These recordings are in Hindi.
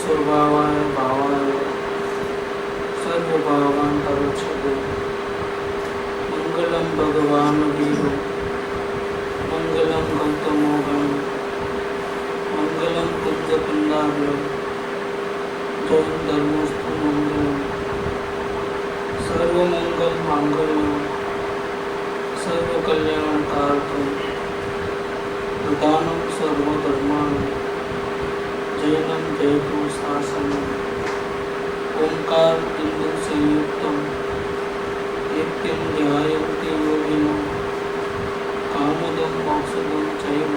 स्वभावाय भावाय सर्वभावान् परच्छते मंगलम भगवान वीरो मंगलम गौतमो गण मंगलम कुंज कुंडाभ्यो जैन धर्मस्तु मंगलम सर्वमंगल मांगल्यम सर्वकल्याणकार्यं प्रधानं सर्वधर्माणां जैनं जयतु शासनम् ओंकार बिंदु संयुक्तम नित्यं ध्यायन्ति योगिनो कामदं मोक्षदं चैव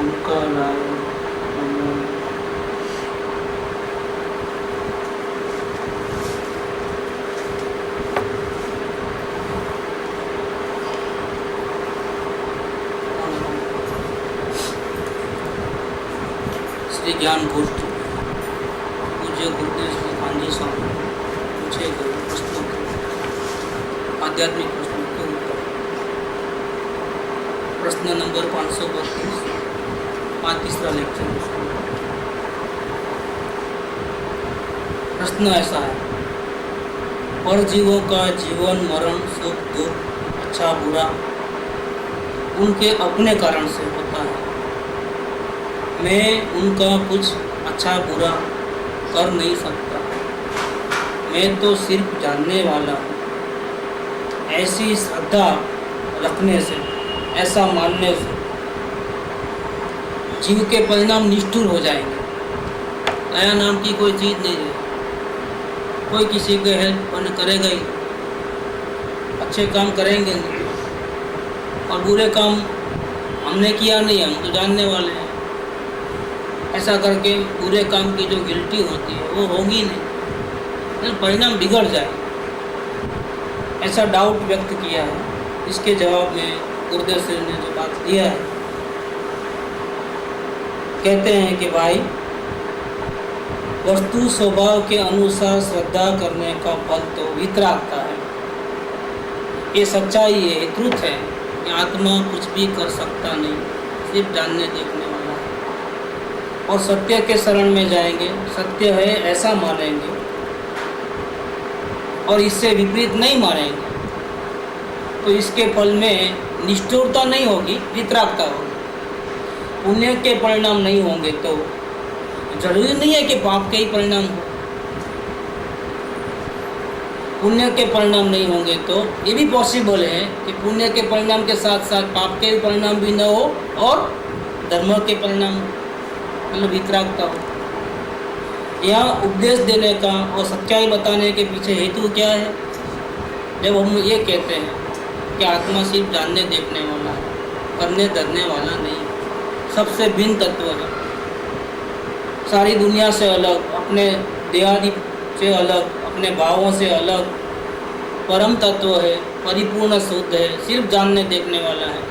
ओंकाराय नमः। श्री ज्ञान गोष्ठी पूज्य गुरुदेव श्री गांधी स्वामी पूछे गए प्रश्नों के आध्यात्मिक प्रश्नों के उत्तर। प्रश्न नंबर 532 तीसरा लेक्चर। प्रश्न ऐसा है, परजीवों का जीवन मरण सुख दुख अच्छा बुरा उनके अपने कारण से होता है। मैं उनका कुछ अच्छा बुरा कर नहीं सकता, मैं तो सिर्फ जानने वाला हूँ। ऐसी श्रद्धा रखने से, ऐसा मानने से जीव के परिणाम निष्ठुर हो जाएंगे। दया नाम की कोई चीज़ नहीं है, कोई किसी के हेल्प करेगा ही, अच्छे काम करेंगे नहीं, और बुरे काम हमने किया नहीं, हम तो जानने वाले हैं। ऐसा करके बुरे काम की जो गिल्टी होती है वो होगी नहीं, परिणाम बिगड़ जाए, ऐसा डाउट व्यक्त किया है। इसके जवाब में गुरुदेव श्री ने जो बात दिया है, कहते हैं कि भाई वस्तु स्वभाव के अनुसार श्रद्धा करने का फल तो वितरागता है। ये सच्चाई है, ये ट्रुथ है कि आत्मा कुछ भी कर सकता नहीं, सिर्फ जानने देखने वाला है। और सत्य के शरण में जाएंगे, सत्य है ऐसा मानेंगे और इससे विपरीत नहीं मानेंगे, तो इसके फल में निष्ठुरता नहीं होगी, वितरागता होगी। पुण्य के परिणाम नहीं होंगे तो जरूरी नहीं है कि पाप के ही परिणाम हो। पुण्य के परिणाम नहीं होंगे तो ये भी पॉसिबल है कि पुण्य के परिणाम के साथ साथ पाप के परिणाम भी न हो और धर्म के परिणाम मतलब वितरागता हो। यहाँ उपदेश देने का और सच्चाई बताने के पीछे हेतु क्या है? जब हम ये कहते हैं कि आत्मा सिर्फ जानने देखने वाला है, करने धरने वाला नहीं, सबसे भिन्न तत्व है, सारी दुनिया से अलग, अपने देहादि से अलग, अपने भावों से अलग, परम तत्व है, परिपूर्ण शुद्ध है, सिर्फ जानने देखने वाला है।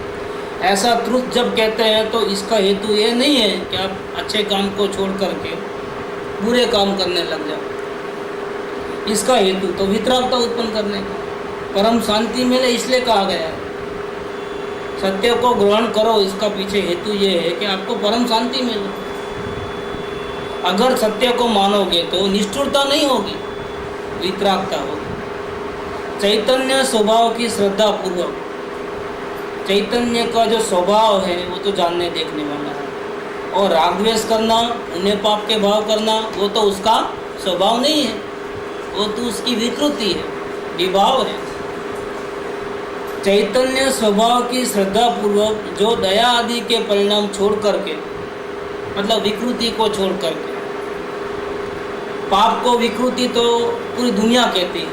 ऐसा ट्रुथ जब कहते हैं तो इसका हेतु ये नहीं है कि आप अच्छे काम को छोड़ करके बुरे काम करने लग जाओ। इसका हेतु तो वितरागता उत्पन्न करने का, परम शांति मिले इसलिए कहा गया है। सत्य को ग्रहण करो, इसका पीछे हेतु ये है कि आपको परम शांति मिले। अगर सत्य को मानोगे तो निष्ठुरता नहीं होगी, वितरागता होगी। चैतन्य स्वभाव की श्रद्धा पूर्वक, चैतन्य का जो स्वभाव है वो तो जानने देखने वाला है, और राग द्वेष करना, पुण्य पाप के भाव करना वो तो उसका स्वभाव नहीं है, वो तो उसकी विकृति है, विभाव है। चैतन्य स्वभाव की श्रद्धा पूर्वक जो दया आदि के परिणाम छोड़ करके, मतलब विकृति को छोड़ करके, पाप को विकृति तो पूरी दुनिया कहती है,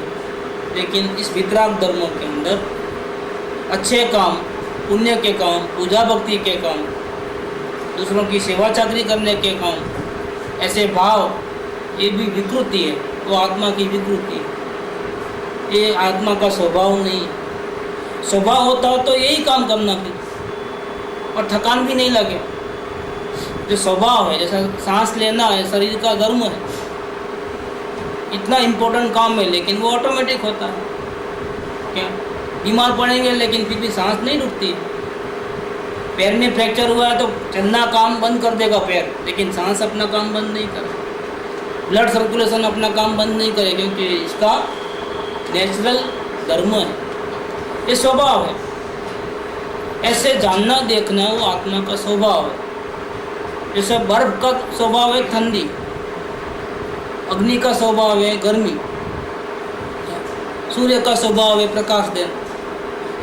लेकिन इस वितराग धर्मों के अंदर अच्छे काम, पुण्य के काम, पूजा भक्ति के काम, दूसरों की सेवा चाकरी करने के काम, ऐसे भाव, ये भी विकृति है, वो आत्मा की विकृति है, ये आत्मा का स्वभाव नहीं है। स्वभाव होता तो यही काम करना फिर, और थकान भी नहीं लगे। जो स्वभाव है, जैसा सांस लेना है, शरीर का धर्म है, इतना इम्पोर्टेंट काम है, लेकिन वो ऑटोमेटिक होता है। क्या बीमार पड़ेंगे लेकिन फिर भी सांस नहीं रुकती है, पैर में फ्रैक्चर हुआ है तो चलना काम बंद कर देगा पैर, लेकिन सांस अपना काम बंद नहीं करेगा, ब्लड सर्कुलेशन अपना काम बंद नहीं करे, क्योंकि इसका नेचुरल धर्म है, ये स्वभाव है। ऐसे जानना देखना वो आत्मा का स्वभाव है। जैसे बर्फ का स्वभाव है ठंडी, अग्नि का स्वभाव है गर्मी, सूर्य का स्वभाव है प्रकाश देना।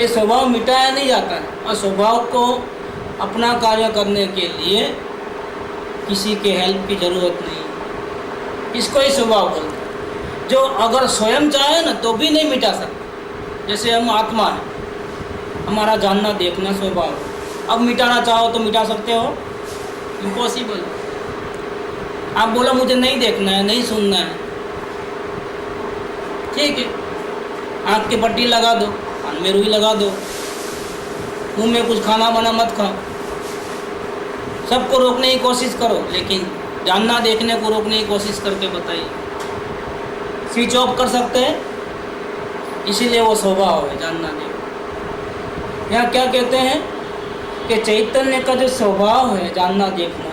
ये स्वभाव मिटाया नहीं जाता है, और स्वभाव को अपना कार्य करने के लिए किसी के हेल्प की जरूरत नहीं, इसको ही स्वभाव बोलते हैं। जो अगर स्वयं चाहे ना तो भी नहीं मिटा सकते। जैसे हम आत्मा है, हमारा जानना देखना स्वभाव, अब मिटाना चाहो तो मिटा सकते हो? इम्पॉसिबल। आप बोला मुझे नहीं देखना है, नहीं सुनना है, ठीक है, आँख की पट्टी लगा दो, कान में रुई लगा दो, मुंह में कुछ खाना बना मत खाओ, सबको रोकने की कोशिश करो, लेकिन जानना देखने को रोकने की कोशिश करके बताइए। स्विच ऑफ कर सकते हैं, इसीलिए वो स्वभाव है जानना देखना। यहाँ क्या कहते हैं कि चैतन्य का जो स्वभाव है जानना देखना,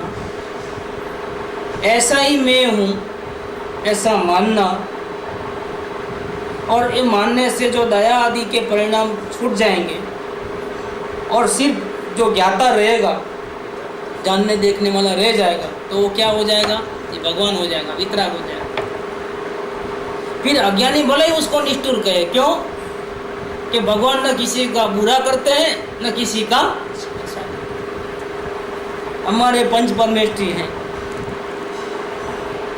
ऐसा ही मैं हूँ ऐसा मानना, और ये मानने से जो दया आदि के परिणाम छूट जाएंगे, और सिर्फ जो ज्ञाता रहेगा, जानने देखने वाला रह जाएगा, तो वो क्या हो जाएगा? ये भगवान हो जाएगा, वितराग हो जाएगा। फिर अज्ञानी भले ही उसको निष्ठुर कहे, क्यों? कि भगवान न किसी का बुरा करते हैं न किसी का। हमारे पंच परमेष्ठी हैं,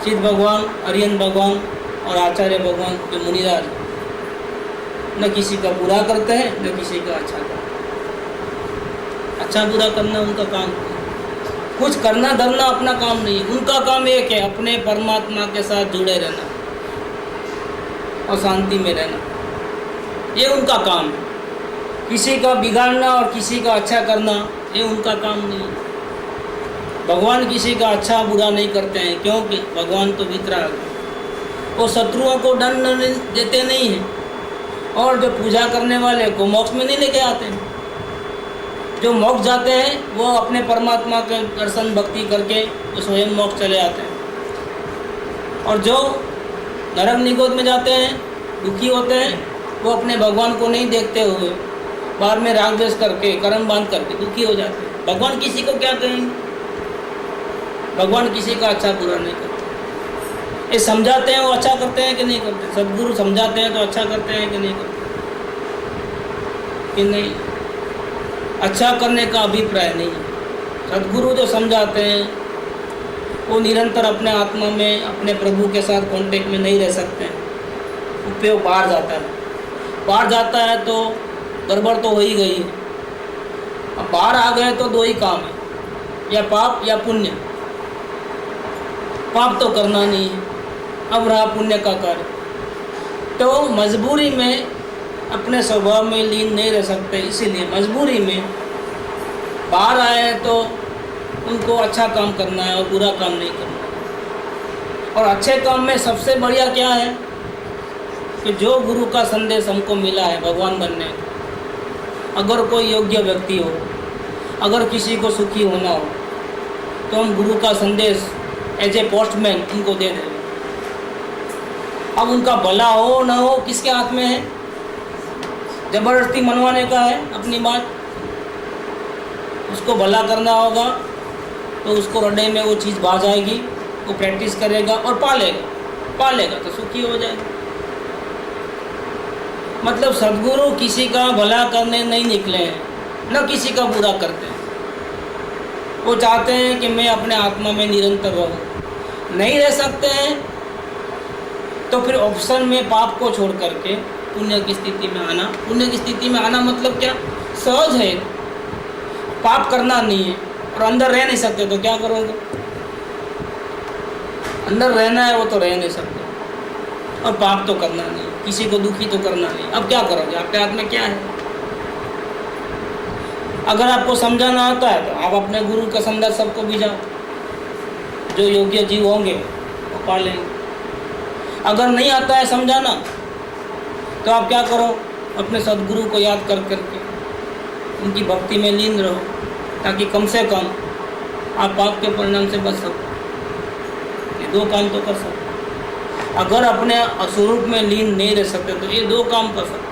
सिद्ध भगवान, अरियन भगवान और आचार्य भगवान जो मुनिराज, न किसी का बुरा करते हैं न किसी का अच्छा करते हैं। अच्छा बुरा करना उनका काम, कुछ करना धरना अपना काम नहीं। उनका काम एक है, अपने परमात्मा के साथ जुड़े रहना और शांति में रहना, ये उनका काम है। किसी का बिगाड़ना और किसी का अच्छा करना ये उनका काम नहीं है। भगवान किसी का अच्छा बुरा नहीं करते हैं, क्योंकि भगवान तो वितराग है, वो शत्रुओं को दंड देते नहीं हैं, और जो पूजा करने वाले को मोक्ष में नहीं लेके आते हैं। जो मोक्ष जाते हैं वो अपने परमात्मा के दर्शन भक्ति करके वो स्वयं मोक्ष चले आते हैं, और जो नरक निगोद में जाते हैं, दुखी होते हैं, वो अपने भगवान को नहीं देखते हुए बाद में राग द्वेष करके कर्म बांध करके दुखी हो जाते हैं। भगवान किसी को क्या कहेंगे? भगवान किसी का अच्छा बुरा नहीं करते। ये समझाते हैं वो अच्छा करते हैं कि नहीं करते? सदगुरु समझाते हैं तो अच्छा करते हैं कि नहीं करते? कि नहीं, अच्छा करने का अभिप्राय नहीं है। सदगुरु जो समझाते हैं वो निरंतर अपने आत्मा में अपने प्रभु के साथ कांटेक्ट में नहीं रह सकते हैं, उपयोग बाहर जाता है। बाहर जाता है तो गड़बड़ तो हो ही गई है। अब बाहर आ गए तो दो ही काम है, या पाप या पुण्य। पाप तो करना नहीं है, अब रहा पुण्य का कार्य। तो मजबूरी में अपने स्वभाव में लीन नहीं रह सकते, इसीलिए मजबूरी में बाहर आए तो उनको अच्छा काम करना है और बुरा काम नहीं करना है। और अच्छे काम में सबसे बढ़िया क्या है कि जो गुरु का संदेश हमको मिला है भगवान बनने का, अगर कोई योग्य व्यक्ति हो, अगर किसी को सुखी होना हो, तो हम गुरु का संदेश एज ए पोस्टमैन उनको दे दें। अब उनका भला हो ना हो किसके हाथ में है? जबरदस्ती मनवाने का है अपनी बात। उसको भला करना होगा तो उसको हृदय में वो चीज़ भा जाएगी, वो प्रैक्टिस करेगा और पालेगा तो सुखी हो जाएगा। मतलब सद्गुरु किसी का भला करने नहीं निकले हैं, न किसी का बुरा करते हैं। वो चाहते हैं कि मैं अपने आत्मा में निरंतर रहूं। नहीं रह सकते हैं तो फिर ऑप्शन में पाप को छोड़ करके पुण्य की स्थिति में आना। पुण्य की स्थिति में आना मतलब क्या? सहज है, पाप करना नहीं है और अंदर रह नहीं सकते तो क्या करोगे? अंदर रहना है वो तो रह नहीं सकते, और पाप तो करना नहीं, किसी को दुखी तो करना नहीं। अब क्या करोगे? आपके हाथ में क्या है? अगर आपको समझाना आता है तो आप अपने गुरु का संदेश सबको भिजाओ, जो योग्य जीव होंगे वो पा लेंगे। अगर नहीं आता है समझाना तो आप क्या करो? अपने सदगुरु को याद कर करके उनकी भक्ति में लीन रहो, ताकि कम से कम आप पाप के परिणाम से बच सको। ये 2 काम तो कर सकते। अगर अपने स्वरूप में लीन नहीं रह सकते तो ये 2 काम कर सकते।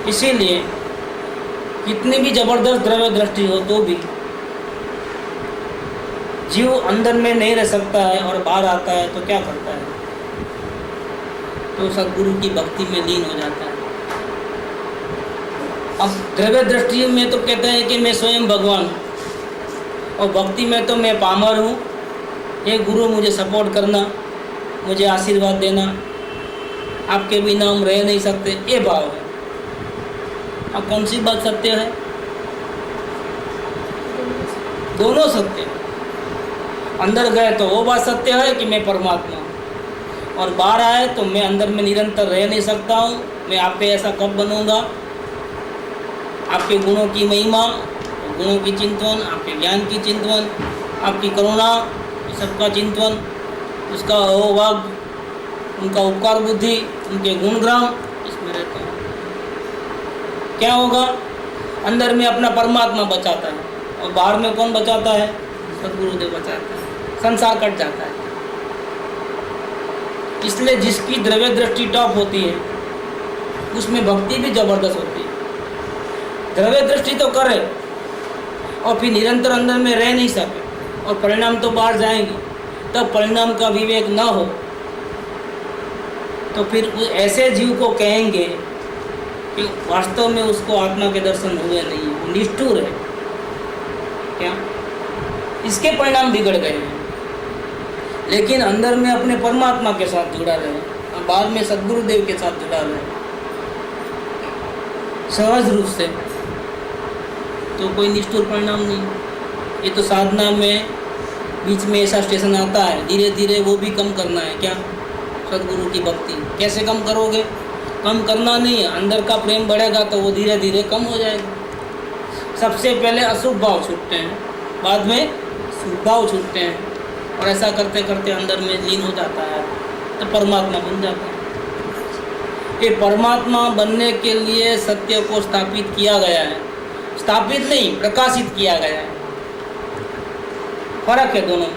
इसीलिए कितनी भी जबरदस्त द्रव्य दृष्टि हो तो भी जीव अंदर में नहीं रह सकता है और बाहर आता है तो क्या करता है? तो सद्गुरु की भक्ति में लीन हो जाता है। अब द्रव्य दृष्टि में तो कहते हैं कि मैं स्वयं भगवान हूँ, और भक्ति में तो मैं पामर हूँ, ये गुरु मुझे सपोर्ट करना, मुझे आशीर्वाद देना, आपके बिना हम रह नहीं सकते, ये भाव है। अब कौन सी बात सत्य है? दोनों सत्य है। अंदर गए तो वो बात सत्य है कि मैं परमात्मा हूँ, और बाहर आए तो मैं अंदर में निरंतर रह नहीं सकता हूँ, मैं आप पे ऐसा कब बनूंगा? आपके गुणों की महिमा, गुणों की चिंतन, आपके ज्ञान की चिंतन, आपकी करुणा, सबका चिंतन, उसका अहोभाग, उनका उपकार बुद्धि, उनके गुणग्राम, इसमें रहता हूँ। क्या होगा? अंदर में अपना परमात्मा बचाता है और बाहर में कौन बचाता है? सद्गुरुदेव बचाता है। संसार कट जाता है। इसलिए जिसकी द्रव्य दृष्टि टॉप होती है उसमें भक्ति भी जबरदस्त होती है। द्रव्य दृष्टि तो करे और फिर निरंतर अंदर में रह नहीं सके और परिणाम तो बाहर जाएंगे, तब परिणाम का विवेक न हो तो फिर ऐसे जीव को कहेंगे कि वास्तव में उसको आत्मा के दर्शन हुए नहीं है, वो निष्ठुर है। क्या? इसके परिणाम बिगड़ गए हैं। लेकिन अंदर में अपने परमात्मा के साथ जुड़ा रहे और बाद में सद्गुरुदेव के साथ जुड़ा रहे सहज रूप से, तो कोई निष्ठुर परिणाम नहीं। ये तो साधना में बीच में ऐसा स्टेशन आता है, धीरे धीरे वो भी कम करना है। क्या? सद्गुरु की भक्ति कैसे कम करोगे? कम करना नहीं है, अंदर का प्रेम बढ़ेगा तो वो धीरे धीरे कम हो जाएगा। सबसे पहले अशुभ भाव छूटते हैं, बाद में शुभ भाव छूटते हैं, और ऐसा करते करते अंदर में लीन हो जाता है तो परमात्मा बन जाता है। ये परमात्मा बनने के लिए सत्य को स्थापित किया गया है। स्थापित नहीं, प्रकाशित किया गया है। फर्क है दोनों,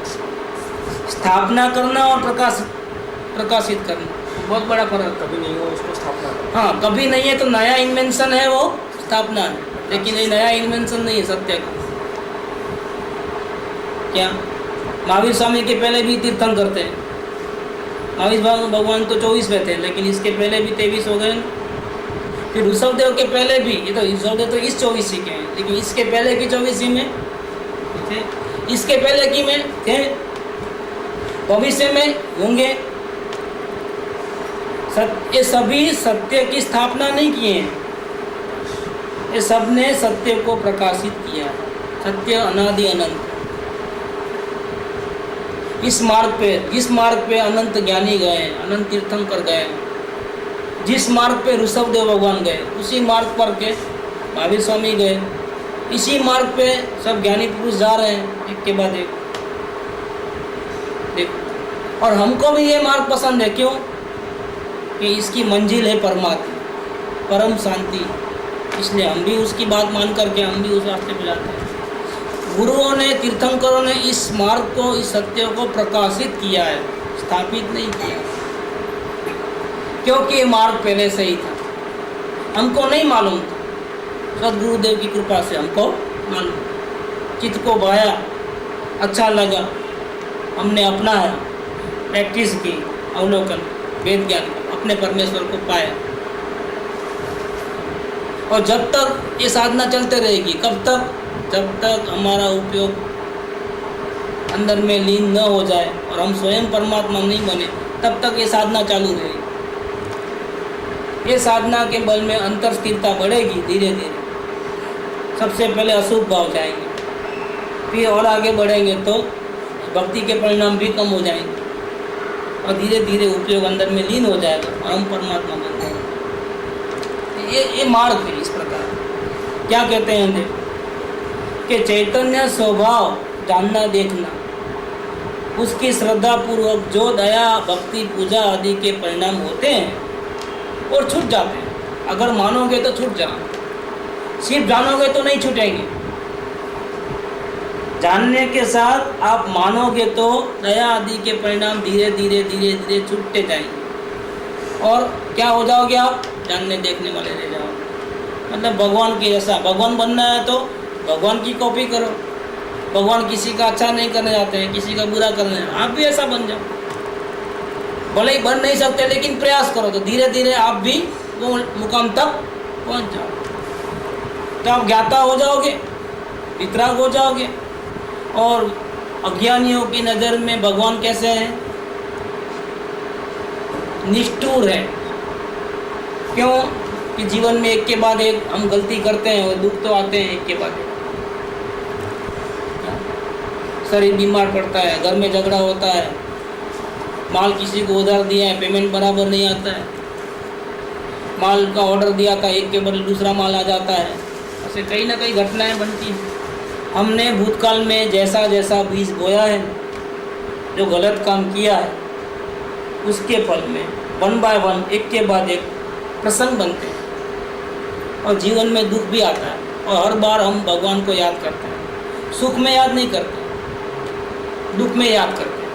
स्थापना करना और प्रकाशित करना, बहुत बड़ा फर्क। कभी नहीं हो उसको स्थापना। हाँ, कभी नहीं है तो नया इन्वेंशन है, वो स्थापना है। लेकिन ये नया इन्वेंशन नहीं है सत्य का। क्या? महावीर स्वामी के पहले भी तीर्थन करते हैं। महावीर भगवान तो 24वें थे, लेकिन इसके पहले भी 23 हो गए। फिर ऋषभदेव के पहले भी, ये तो ऋषभदेव तो इस 24 के हैं, लेकिन इसके पहले की 24 में थे, इसके पहले की में थे, भविष्य में होंगे। ये सभी सत्य की स्थापना नहीं किए हैं, ये सब ने सत्य को प्रकाशित किया है। सत्य अनादि अनंत। जिस मार्ग पे अनंत ज्ञानी गए, अनंत तीर्थंकर गए, जिस मार्ग पे ऋषभदेव भगवान गए, उसी मार्ग पर के महावीर स्वामी गए, इसी मार्ग पे सब ज्ञानी पुरुष जा रहे हैं, एक के बाद एक। देखो, और हमको भी ये मार्ग पसंद है। क्यों? कि इसकी मंजिल है परमात्मा, परम शांति। इसलिए हम भी उसकी बात मान करके हम भी उस रास्ते पे जाते हैं। गुरुओं ने, तीर्थंकरों ने इस मार्ग को, इस सत्य को प्रकाशित किया है, स्थापित नहीं किया, क्योंकि ये मार्ग पहले से ही था। हमको नहीं मालूम था, सद्गुरुदेव की कृपा से हमको मालूम। चित्त को भाया, अच्छा लगा, हमने अपनाया, प्रैक्टिस की, अवलोकन, वेद ज्ञान, अपने परमेश्वर को पाया। और जब तक ये साधना चलते रहेगी, कब तक? जब तक हमारा उपयोग अंदर में लीन न हो जाए और हम स्वयं परमात्मा नहीं बने, तब तक ये साधना चालू रहेगी। ये साधना के बल में अंतर स्थिरता बढ़ेगी धीरे धीरे। सबसे पहले अशुभ भाव जाएंगे, फिर और आगे बढ़ेंगे तो भक्ति के परिणाम भी कम हो जाएंगे और धीरे धीरे उपयोग अंदर में लीन हो जाएगा और हम परमात्मा बन जाएंगे। ये मार्ग है इस प्रकार। क्या कहते हैं कि चैतन्य स्वभाव जानना देखना, उसकी श्रद्धा पूर्वक जो दया भक्ति पूजा आदि के परिणाम होते हैं और छूट जाते हैं। अगर मानोगे तो छूट जाओ। सिर्फ जानोगे तो नहीं छूटेंगे, जानने के साथ आप मानोगे तो दया आदि के परिणाम धीरे धीरे धीरे धीरे छूटते जाएंगे और क्या हो जाओगे आप? जानने देखने वाले रह जाओ। मतलब भगवान के जैसा, भगवान बनना है तो भगवान की कॉपी करो। भगवान किसी का अच्छा नहीं करने जाते हैं, किसी का बुरा करने, आप भी ऐसा बन जाओ। भले ही बन नहीं सकते लेकिन प्रयास करो तो धीरे धीरे आप भी वो मुकाम तक पहुंच जाओ। तो आप ज्ञाता हो जाओगे, वितराग हो जाओगे। और अज्ञानियों की नज़र में भगवान कैसे हैं? निष्ठुर है। क्यों? कि जीवन में एक के बाद एक हम गलती करते हैं और दुख तो आते हैं एक के बाद एक। शरीर बीमार पड़ता है, घर में झगड़ा होता है, माल किसी को उधार दिया है, पेमेंट बराबर नहीं आता है, माल का ऑर्डर दिया था, एक के बदले दूसरा माल आ जाता है। ऐसे कई ना कई घटनाएं बनती हैं। हमने भूतकाल में जैसा जैसा बीज बोया है, जो गलत काम किया है, उसके फल में 1 बाय 1 एक के बाद एक प्रसंग बनते हैं और जीवन में दुख भी आता है। और हर बार हम भगवान को याद करते हैं। सुख में याद नहीं करते, दुख में याद करते हैं,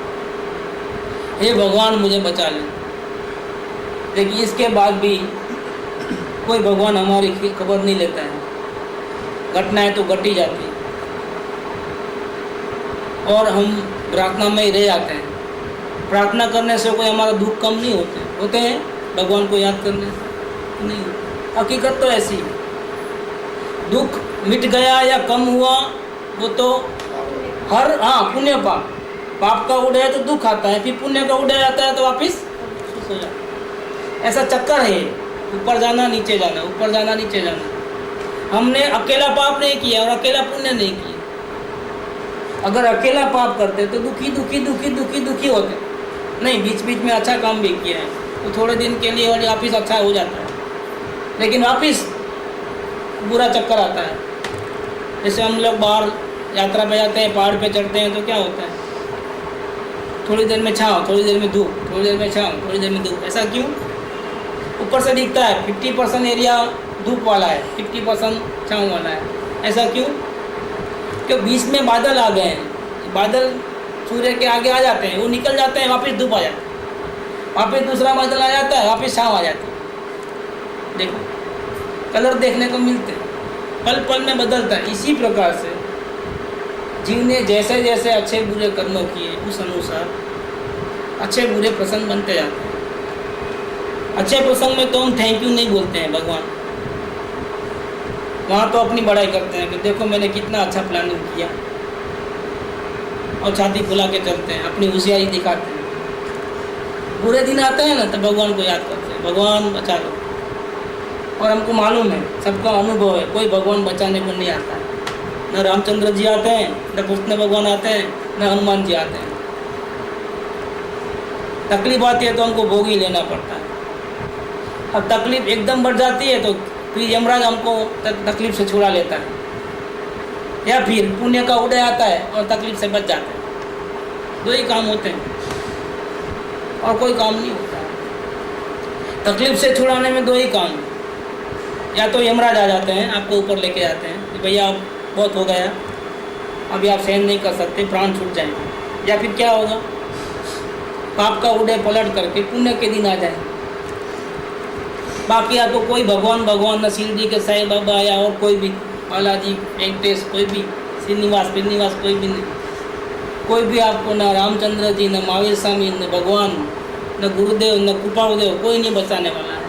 हे भगवान मुझे बचा ले। लेकिन इसके बाद भी कोई भगवान हमारी खबर नहीं लेता है। घटनाएं तो घट ही जाती है और हम प्रार्थना में ही रह जाते हैं। प्रार्थना करने से कोई हमारा दुख कम नहीं होते हैं, भगवान को याद करने से नहीं होता। हकीकत तो ऐसी है। दुख मिट गया या कम हुआ वो तो हर पुण्य पाप का उड़े तो दुख आता है, फिर पुण्य का उड़े जाता है तो वापिस सुख हो जाता है। ऐसा चक्कर है, ऊपर जाना नीचे जाना, ऊपर जाना नीचे जाना। हमने अकेला पाप नहीं किया और अकेला पुण्य नहीं किया। अगर अकेला पाप करते तो दुखी दुखी दुखी दुखी दुखी होते नहीं, बीच बीच में अच्छा काम भी किया है तो थोड़े दिन के लिए वापिस अच्छा हो जाता है, लेकिन वापिस बुरा चक्कर आता है। जैसे हम लोग बाहर यात्रा पे जाते हैं, पहाड़ पे चढ़ते हैं तो क्या होता है? थोड़ी देर में छाँव, थोड़ी देर में धूप, थोड़ी देर में छाँव, थोड़ी देर में धूप। ऐसा क्यों? ऊपर से दिखता है 50% एरिया धूप वाला है, 50% छाँव वाला है। ऐसा क्यों? क्योंकि बीच में बादल आ गए हैं। बादल सूर्य के आगे आ जाते हैं, वो निकल जाते हैं, वापस धूप आ जाती है, वापस दूसरा बादल आ जाता है, वापस छाँव आ जाती है। देखो कलर देखने को मिलते हैं, पल पल में बदलता है। इसी प्रकार से जीव ने जैसे जैसे अच्छे बुरे कर्म किए उस अनुसार अच्छे बुरे प्रसंग बनते जाते हैं। अच्छे प्रसंग में तो हम थैंक यू नहीं बोलते हैं भगवान, वहाँ तो अपनी बड़ाई करते हैं कि देखो मैंने कितना अच्छा प्लानिंग किया, और छाती फुला के चलते हैं, अपनी होशियारी दिखाते हैं। बुरे दिन आते हैं ना तो भगवान को याद करते हैं, भगवान बचा लो। और हमको मालूम है, सबका अनुभव है, कोई भगवान बचाने को नहीं आता है। न रामचंद्र जी आते हैं, न कृष्ण भगवान आते हैं, न हनुमान जी आते हैं। तकलीफ आती है तो हमको भोग ही लेना पड़ता है। अब तकलीफ एकदम बढ़ जाती है तो फिर यमराज हमको तकलीफ से छुड़ा लेता है, या फिर पुण्य का उदय आता है और तकलीफ से बच जाते हैं। 2 ही काम होते हैं और कोई काम नहीं होता है। तकलीफ से छुड़ाने में 2 ही काम, या तो यमराज आ जाते हैं, आपको ऊपर लेके जाते हैं कि भैया आप बहुत हो गया, अभी आप सहन नहीं कर सकते, प्राण छूट जाएंगे। या फिर क्या होगा? पाप का उदय पलट करके पुण्य के दिन आ जाए। बाकी या तो कोई भगवान न शिरडी के साईं बाबा या और कोई भी, बालाजी, वेंकटेश, कोई भी, श्रीनिवास कोई भी नहीं। कोई भी आपको, न रामचंद्र जी, न महावीर स्वामी, न भगवान, न गुरुदेव, न कृपादेव, कोई नहीं बचाने वाला है।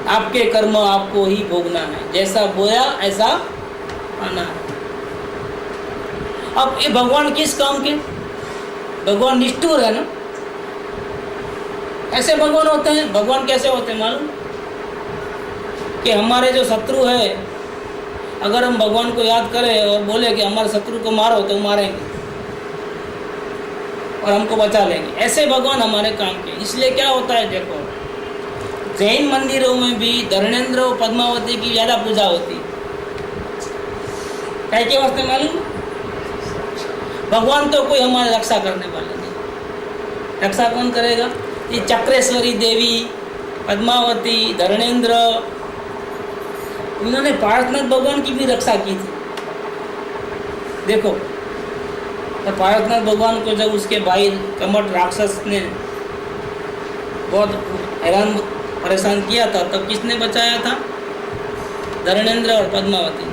आपके कर्म आपको ही भोगना है, जैसा बोया ऐसा आना है। अब ये भगवान किस काम के? भगवान निष्ठुर है ना। ऐसे भगवान होते हैं। भगवान कैसे होते हैं मालूम? कि हमारे जो शत्रु है, अगर हम भगवान को याद करें और बोले कि हमारे शत्रु को मारो, तो मारेंगे और हमको बचा लेंगे। ऐसे भगवान हमारे काम के। इसलिए क्या होता है, देखो जैन मंदिरों में भी धर्मेंद्र और पद्मावती की ज़्यादा पूजा होती है। क्या वास्ते मालूम? भगवान तो कोई हमारी रक्षा करने वाला नहीं। रक्षा कौन करेगा? ये चक्रेश्वरी देवी, पद्मावती, धर्मेंद्र, उन्होंने पार्श्वनाथ भगवान की भी रक्षा की थी। देखो, तो पार्श्वनाथ भगवान को जब उसके भाई कमठ राक्षस ने बहुत हैरान परेशान किया था, तब किसने बचाया था? धरणेंद्र और पद्मावती।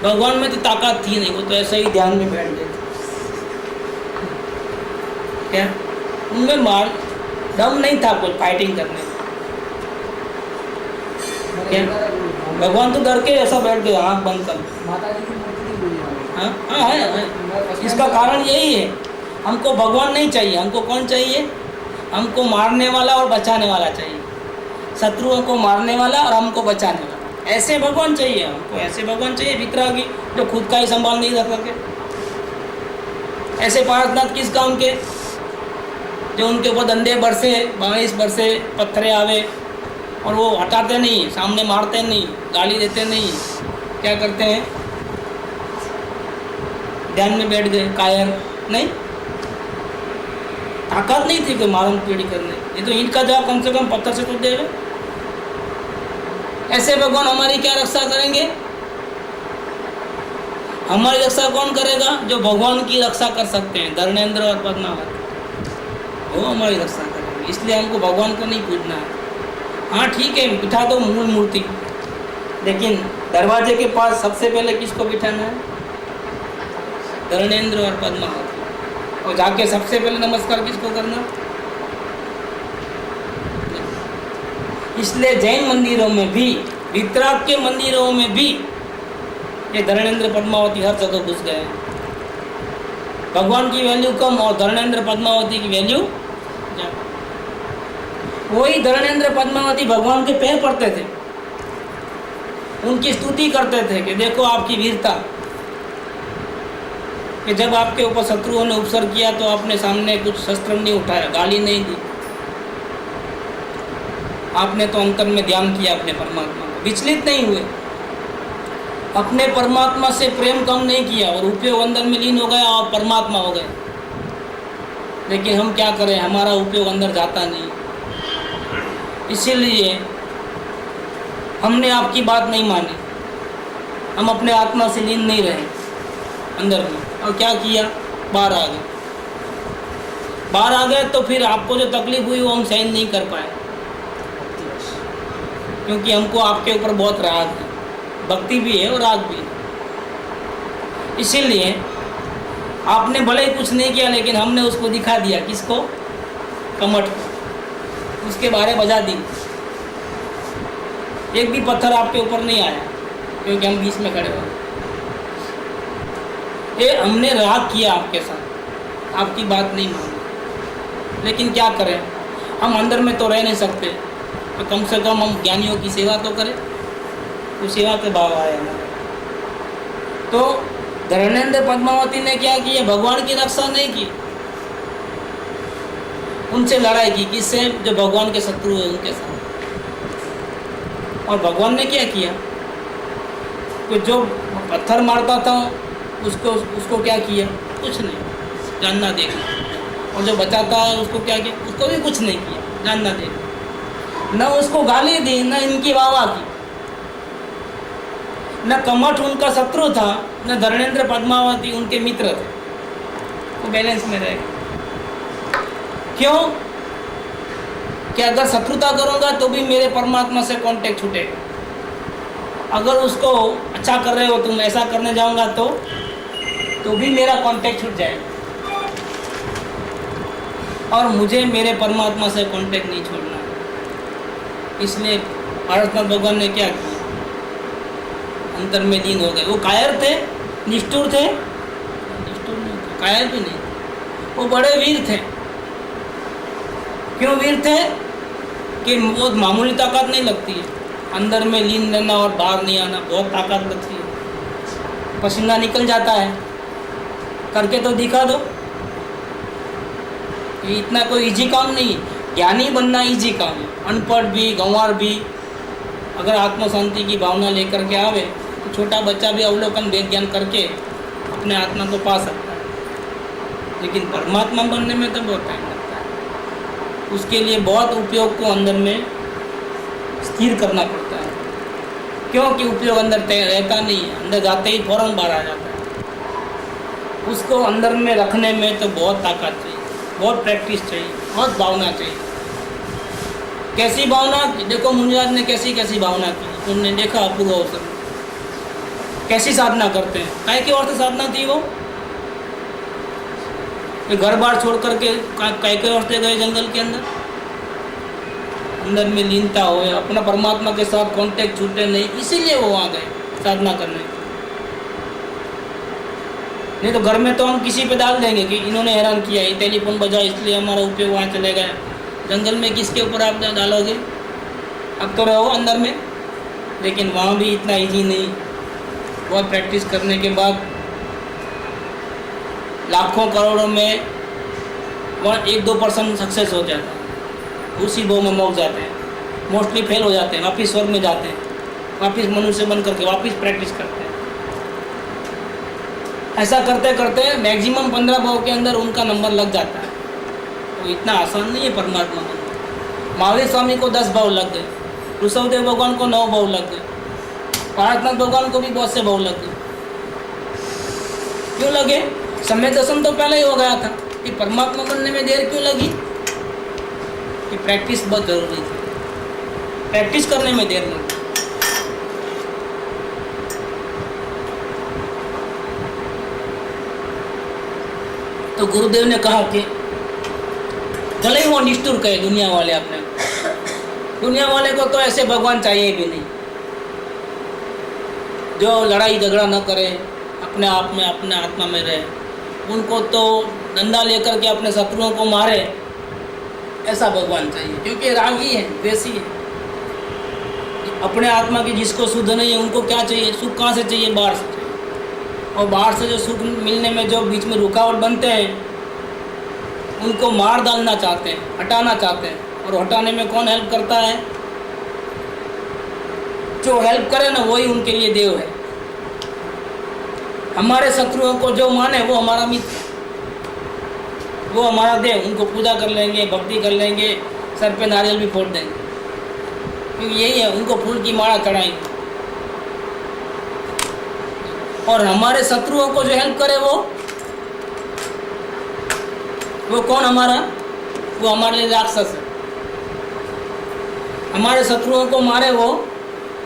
भगवान में तो ताकत थी नहीं, वो तो ऐसा ही ध्यान में बैठ गए थे। क्या उनमें मार दम नहीं था कुछ फाइटिंग करने का? क्या भगवान तो डर के ऐसा बैठ गए, आँख बंद कर। माता जी की मूर्ति थी पूरी वहाँ हाँ हाँ है। इसका कारण यही है, हमको भगवान नहीं चाहिए। हमको कौन चाहिए? हमको मारने वाला और बचाने वाला चाहिए। शत्रुओं को मारने वाला और हमको बचाने वाला, ऐसे भगवान चाहिए हमको। ऐसे भगवान चाहिए वितरागी, जो खुद का ही संभाल नहीं रख सके। ऐसे पार्श्वनाथ किस काम के, जो उनके ऊपर धंधे बरसे, 22 बरसे पत्थरे आवे और वो हटाते नहीं, सामने मारते नहीं, गाली देते नहीं, क्या करते हैं? ध्यान में बैठ गए, कायर नहीं। ताकत नहीं थी कोई मारम पीड़ी करने। ये तो ईंट का जवाब कम से कम पत्थर से तो देवे। ऐसे भगवान हमारी क्या रक्षा करेंगे? हमारी रक्षा कौन करेगा? जो भगवान की रक्षा कर सकते हैं, धरणेंद्र और पद्मावती, वो हमारी रक्षा करेंगे। इसलिए हमको भगवान को नहीं पूजना है। हाँ ठीक है, बिठा दो मूल मूर्ति, लेकिन दरवाजे के पास सबसे पहले किसको बिठाना है? धरणेंद्र और पद्मावती। और जाके सबसे पहले नमस्कार किसको करना? इसलिए जैन मंदिरों में भी, वितराग के मंदिरों में भी ये धरणेंद्र पद्मावती हर जगह घुस गए। भगवान की वैल्यू कम और धरणेंद्र पद्मावती की वैल्यू ज़्यादा। वही धरणेंद्र पद्मावती भगवान के पैर पड़ते थे, उनकी स्तुति करते थे कि देखो आपकी वीरता, कि जब आपके ऊपर शत्रुओं ने उपसर्ग किया तो आपने सामने कुछ शस्त्र नहीं उठाया, गाली नहीं दी, आपने तो अंतर में ध्यान किया अपने परमात्मा को, विचलित नहीं हुए, अपने परमात्मा से प्रेम कम नहीं किया और उपयोग अंदर में लीन हो गया और परमात्मा हो गए। लेकिन हम क्या करें, हमारा उपयोग अंदर जाता नहीं, इसीलिए हमने आपकी बात नहीं मानी, हम अपने आत्मा से लीन नहीं रहे अंदर में, और क्या किया, बाहर आ गए। बाहर आ गए तो फिर आपको जो तकलीफ हुई वो हम सहन नहीं कर पाए, क्योंकि हमको आपके ऊपर बहुत राग है, भक्ति भी है और राग भी है। इसीलिए आपने भले ही कुछ नहीं किया, लेकिन हमने उसको दिखा दिया, किसको? कमठ को, उसके बारे बजा दी। एक भी पत्थर आपके ऊपर नहीं आया, क्योंकि हम बीच में खड़े हुए। ये हमने राग किया आपके साथ, आपकी बात नहीं मानी। लेकिन क्या करें, हम अंदर में तो रह नहीं सकते, तो कम से कम हम ज्ञानियों की सेवा तो करें, तो सेवा के भाव आए हमारे। तो धरणेंद्र पद्मावती ने क्या किया? भगवान की रक्षा नहीं की, उनसे लड़ाई की। किससे? जो भगवान के शत्रु है उनके साथ। और भगवान ने क्या किया? तो जो पत्थर मारता था उसको क्या किया? कुछ नहीं, जानना देखना। और जो बचाता है उसको क्या किया? उसको भी कुछ नहीं किया, जानना देखना। न उसको गाली दी, न इनकी वाहवाह की। न कमठ उनका शत्रु था, न धरणेंद्र पद्मावती उनके मित्र थे। वो बैलेंस में रहेगा। क्यों? कि अगर शत्रुता करूँगा तो भी मेरे परमात्मा से कांटेक्ट छूटेगा। अगर उसको अच्छा कर रहे हो तुम, ऐसा करने जाऊँगा तो भी मेरा कांटेक्ट छूट जाएगा। और मुझे मेरे परमात्मा से कांटेक्ट नहीं छोड़ना है। इसलिए पार्श्वनाथ भगवान ने क्या किया? अंतर में लीन हो गए। वो कायर थे, निष्ठुर थे, निष्ठुर नहीं थे, कायर भी नहीं, वो बड़े वीर थे। क्यों वीर थे? कि वो मामूली ताकत नहीं लगती है, अंदर में लीन रहना और बाहर नहीं आना बहुत ताकत लगती है। पसीना निकल जाता है, करके तो दिखा दो। ये इतना कोई इजी काम नहीं है। ज्ञानी बनना इजी काम है। अनपढ़ भी, गंवार भी अगर आत्म शांति की भावना लेकर के आवे तो छोटा बच्चा भी अवलोकन वेद ज्ञान करके अपने आत्मा को पा सकता है। लेकिन परमात्मा बनने में तो बहुत टाइम लगता है। उसके लिए बहुत उपयोग को अंदर में स्थिर करना पड़ता है। क्योंकि उपयोग अंदर रहता नहीं है, अंदर जाते ही फौरन बाहर आ जाता है। उसको अंदर में रखने में तो बहुत ताकत चाहिए, बहुत प्रैक्टिस चाहिए, बहुत भावना चाहिए। कैसी भावना? देखो मुनिराज ने कैसी कैसी भावना की, तुमने देखा अपूर्व अवसर। कैसी साधना करते हैं, काय की और से साधना थी वो? ये घर बार छोड़ करके काय के और से गए जंगल के अंदर, अंदर में लीनता हो, अपना परमात्मा के साथ कांटेक्ट छूटे नहीं, इसीलिए वो वहाँ गए साधना करने। नहीं तो घर में तो हम किसी पे डाल देंगे कि इन्होंने हैरान किया, ये टेलीफोन बजा इसलिए हमारा उपयोग वहाँ चले गया। जंगल में किसके ऊपर आप डालोगे? अब तो रहो अंदर में, लेकिन वहाँ भी इतना ईजी नहीं। बहुत प्रैक्टिस करने के बाद लाखों करोड़ों में 1-2% सक्सेस हो जाता है, उसी भाव में मौक जाते हैं, मोस्टली फेल हो जाते हैं, वापिस स्वर्ग में जाते हैं, वापिस मनुष्य बन करके वापिस प्रैक्टिस करते हैं। ऐसा करते करते मैक्सिमम 15 भाव के अंदर उनका नंबर लग जाता है। तो इतना आसान नहीं है परमात्मा बनना। महावीर स्वामी को 10 भाव लग गए, ऋषभदेव भगवान को 9 भाव लग गए, पार्थनाथ भगवान को भी बहुत से भाव लग गए। क्यों लगे? समय दर्शन तो पहले ही हो गया था, कि परमात्मा बनने में देर क्यों लगी? कि प्रैक्टिस बहुत जरूरी थी, प्रैक्टिस करने में देर लगी। तो गुरुदेव ने कहा कि भले ही वो निष्ठुर कहे दुनिया वाले, अपने दुनिया वाले को तो ऐसे भगवान चाहिए भी नहीं, जो लड़ाई झगड़ा न करे, अपने आप में अपने आत्मा में रहे। उनको तो डंडा लेकर के अपने शत्रुओं को मारे, ऐसा भगवान चाहिए, क्योंकि रागी है, द्वेषी है। अपने आत्मा की जिसको शुद्ध नहीं है, उनको क्या चाहिए? सुख कहाँ से चाहिए? बाहर से चाहिए। और बाहर से जो सुख मिलने में जो बीच में रुकावट बनते हैं, उनको मार डालना चाहते हैं, हटाना चाहते हैं। और हटाने में कौन हेल्प करता है? जो हेल्प करे ना, वही उनके लिए देव है। हमारे शत्रुओं को जो माने वो हमारा मित्र, वो हमारा देव। उनको पूजा कर लेंगे, भक्ति कर लेंगे, सर पे नारियल भी फोड़ देंगे, क्योंकि यही है, उनको फूल की माला चढ़ाएंगे। और हमारे शत्रुओं को जो हेल्प करे वो कौन? हमारा, वो हमारे लिए राक्षस है। हमारे शत्रुओं को मारे वो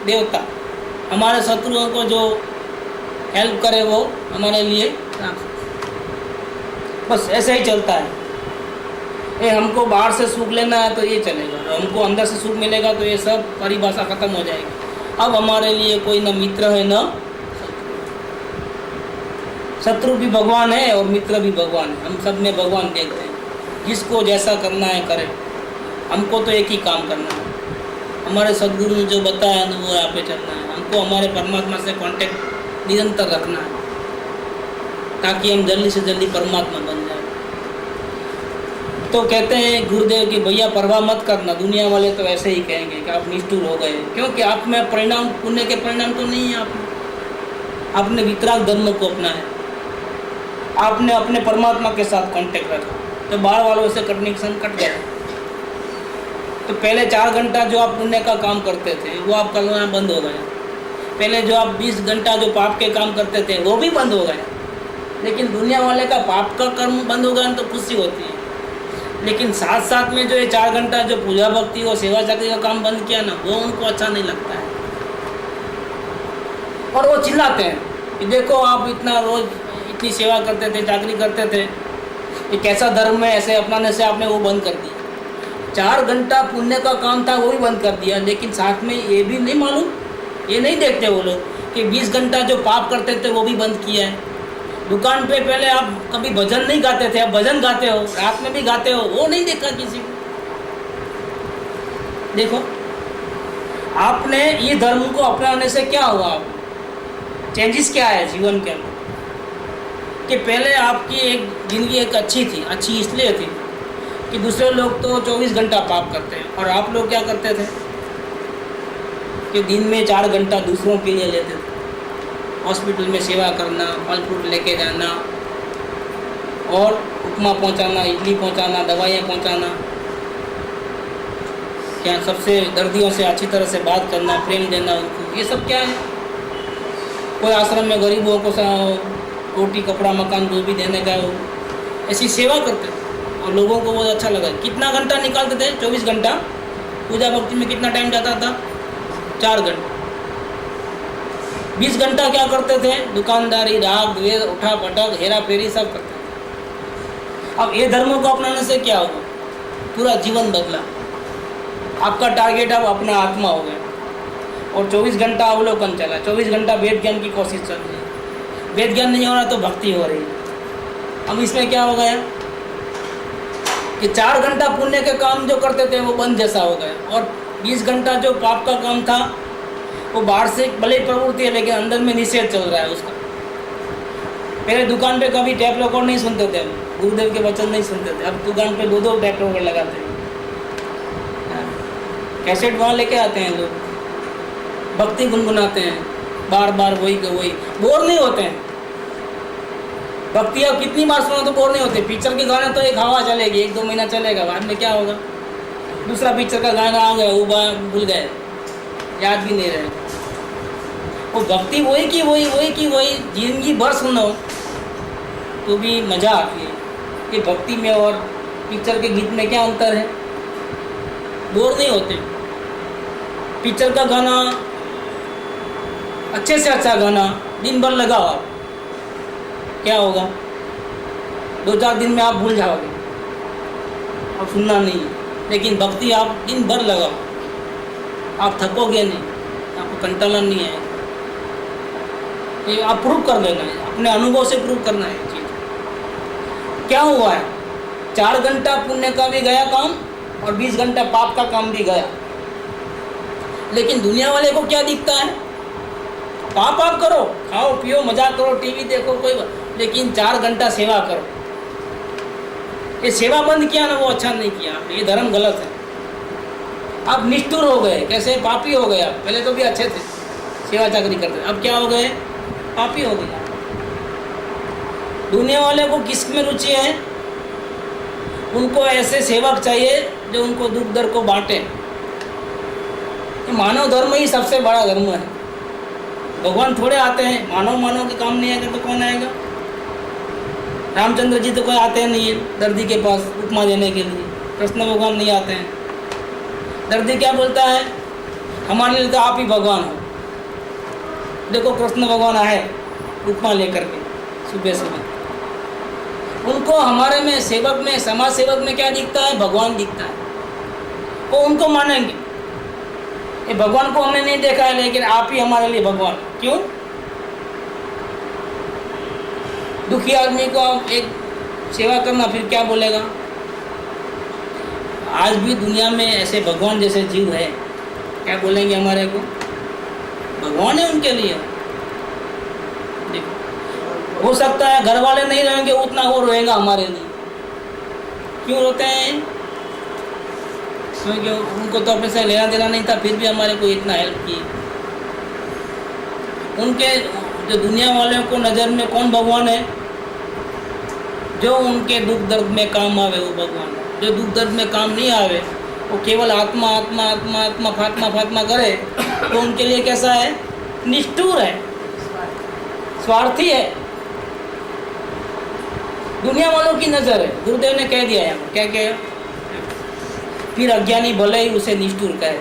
देवता, हमारे शत्रुओं को जो हेल्प करे वो हमारे लिए राक्षस। बस ऐसे ही चलता है। ये हमको बाहर से सुख लेना है तो ये चलेगा, हमको अंदर से सुख मिलेगा तो ये सब परिभाषा खत्म हो जाएगी। अब हमारे लिए कोई न मित्र है न शत्रु भी भगवान है और मित्र भी भगवान है। हम सब में भगवान देखते हैं, जिसको जैसा करना है करे। हमको तो एक ही काम करना है, हमारे सदगुरु ने जो बताया ना वो यहाँ पे चलना है। हमको हमारे परमात्मा से कांटेक्ट निरंतर रखना है, ताकि हम जल्दी से जल्दी परमात्मा बन जाए। तो कहते हैं गुरुदेव कि भैया परवाह मत करना, दुनिया वाले तो ऐसे ही कहेंगे कि आप निष्ठुर हो गए, क्योंकि आप में परिणाम, पुण्य के परिणाम तो नहीं है। आपने वितराग धर्म को अपनाया, आपने अपने परमात्मा के साथ कांटेक्ट रखा, तो बाहर वालों से कनेक्शन कट गया। तो पहले 4 घंटा जो आप पुण्य का काम करते थे वो आप करना बंद हो गया। पहले जो आप 20 घंटा जो पाप के काम करते थे वो भी बंद हो गया। लेकिन दुनिया वाले का पाप का कर्म बंद हो गया तो खुशी होती है, लेकिन साथ साथ में जो ये 4 घंटा जो पूजा भक्ति और सेवा चाकरी का काम बंद किया ना, वो उनको अच्छा नहीं लगता है। और वो चिल्लाते हैं कि देखो आप इतना रोज इतनी सेवा करते थे, चाकरी करते थे, ये कैसा धर्म है, ऐसे अपनाने से आपने वो बंद कर दिया। 4 घंटा पुण्य का काम था वो भी बंद कर दिया, लेकिन साथ में ये भी नहीं मालूम, ये नहीं देखते वो लोग कि 20 घंटा जो पाप करते थे वो भी बंद किया है। दुकान पे पहले आप कभी भजन नहीं गाते थे, अब भजन गाते हो, रात में भी गाते हो, वो नहीं देखा किसी को। देखो आपने ये धर्म को अपनाने से क्या हुआ, आप चेंजेस क्या है जीवन के अंदर? कि पहले आपकी एक जिंदगी एक अच्छी थी, अच्छी इसलिए थी कि दूसरे लोग तो 24 घंटा पाप करते हैं, और आप लोग क्या करते थे कि दिन में 4 घंटा दूसरों के लिए लेते थे। हॉस्पिटल में सेवा करना, फल फ्रूट लेके जाना, और उपमा पहुंचाना, इडली पहुंचाना, दवाइयाँ पहुंचाना, क्या सबसे दर्दियों से अच्छी तरह से बात करना, प्रेम देना उनको, ये सब क्या है? कोई आश्रम में गरीबों को रोटी कपड़ा मकान जो भी देने का हो, ऐसी सेवा करते थे और लोगों को बहुत अच्छा लगा। कितना घंटा निकालते थे? 24 घंटा। पूजा भक्ति में कितना टाइम जाता था? 4 घंटे। 20 घंटा क्या करते थे? दुकानदारी, राग द्वेष, उठा पटक, हेरा फेरी सब करते थे। अब ये धर्मों को अपनाने से क्या होगा? पूरा जीवन बदला। आपका टारगेट अब अपना आत्मा हो गया और 24 घंटा अवलोकन चला, 24 घंटा वेद ज्ञान की कोशिश चल रही है। वेद ज्ञान नहीं हो रहा तो भक्ति हो रही है। अब इसमें क्या हो गया कि 4 घंटा पुण्य के काम जो करते थे वो बंद जैसा हो गया और 20 घंटा जो पाप का काम था वो बाहर से भले प्रवृत्ति है लेकिन अंदर में निषेध चल रहा है उसका। पहले दुकान पे कभी टैप रिकॉर्ड नहीं सुनते थे, गुरुदेव के वचन नहीं सुनते थे। अब दुकान पे 2-2 टैप रिकॉर्ड लगाते हैं, कैसेट वहाँ लेके आते हैं लोग, भक्ति गुनगुनाते हैं, बार बार वही के वही, बोर नहीं होते हैं। भक्ति अब कितनी बार सुनो तो बोर नहीं होते। पिक्चर के गाने तो एक हवा चलेगी, 1-2 महीना चलेगा, बाद में क्या होगा? दूसरा पिक्चर का गाना आ गया, वो भूल गए, याद भी नहीं रहे। वो भक्ति वही की वही जिंदगी भर सुनो तो भी मज़ा आती है। कि भक्ति में और पिक्चर के गीत में क्या अंतर है? बोर नहीं होते। पिक्चर का गाना अच्छे से अच्छा गाना दिन भर लगाओ आप, क्या होगा? 2-4 दिन में आप भूल जाओगे और सुनना नहीं है। लेकिन भक्ति आप दिन भर लगाओ, आप थकोगे नहीं, आपको कंटाला नहीं आएगा। ये आप प्रूव कर देना है, अपने अनुभव से प्रूव करना है चीज़। क्या हुआ है? 4 घंटा पुण्य का भी गया काम और 20 घंटा पाप का काम भी गया। लेकिन दुनिया वाले को क्या दिखता है? पाप आप करो, खाओ पियो, मजा करो, टीवी देखो, कोई लेकिन 4 घंटा सेवा करो। ये सेवा बंद किया ना, वो अच्छा नहीं किया, ये धर्म गलत है। आप निष्ठुर हो गए, कैसे? पापी हो गए। आप पहले तो भी अच्छे थे, सेवा चाकरी करते, अब क्या हो गए? पापी हो गए। दुनिया वाले को किस में रुचि है? उनको ऐसे सेवक चाहिए जो उनको दुख दर्द को बांटे। मानव धर्म ही सबसे बड़ा धर्म है। भगवान थोड़े आते हैं, मानव के काम नहीं आएगा तो कौन आएगा? रामचंद्र जी तो कोई आते नहीं है दर्दी के पास उपमा देने के लिए, कृष्ण भगवान नहीं आते हैं। दर्दी क्या बोलता है? हमारे लिए तो आप ही भगवान हो। देखो कृष्ण भगवान आए उपमा लेकर के सुबह सुबह। उनको हमारे में सेवक में, समाज सेवक में क्या दिखता है? भगवान दिखता है। वो उनको मानेंगे। ये भगवान को हमने नहीं देखा है लेकिन आप ही हमारे लिए भगवान। क्यों? दुखी आदमी को आप एक सेवा करना, फिर क्या बोलेगा? आज भी दुनिया में ऐसे भगवान जैसे जीव है, क्या बोलेंगे हमारे को? भगवान है उनके लिए। देखो, हो सकता है घर वाले नहीं रहेंगे उतना वो रोएगा हमारे लिए। क्यों रोते हैं? क्योंकि उनको तो अपने से लेना देना नहीं था, फिर भी हमारे को इतना हेल्प की। उनके जो दुनिया वालों को नज़र में कौन भगवान है? जो उनके दुख दर्द में काम आवे वो भगवान है। जो दुख दर्द में काम नहीं आवे, वो केवल आत्मा आत्मा आत्मा आत्मा फात्मा फात्मा करे, तो उनके लिए कैसा है? निष्ठुर है, स्वार्थी है। दुनिया वालों की नज़र है। गुरुदेव ने कह दिया है, क्या कहा? फिर अज्ञानी भले ही उसे निष्ठुर कहे।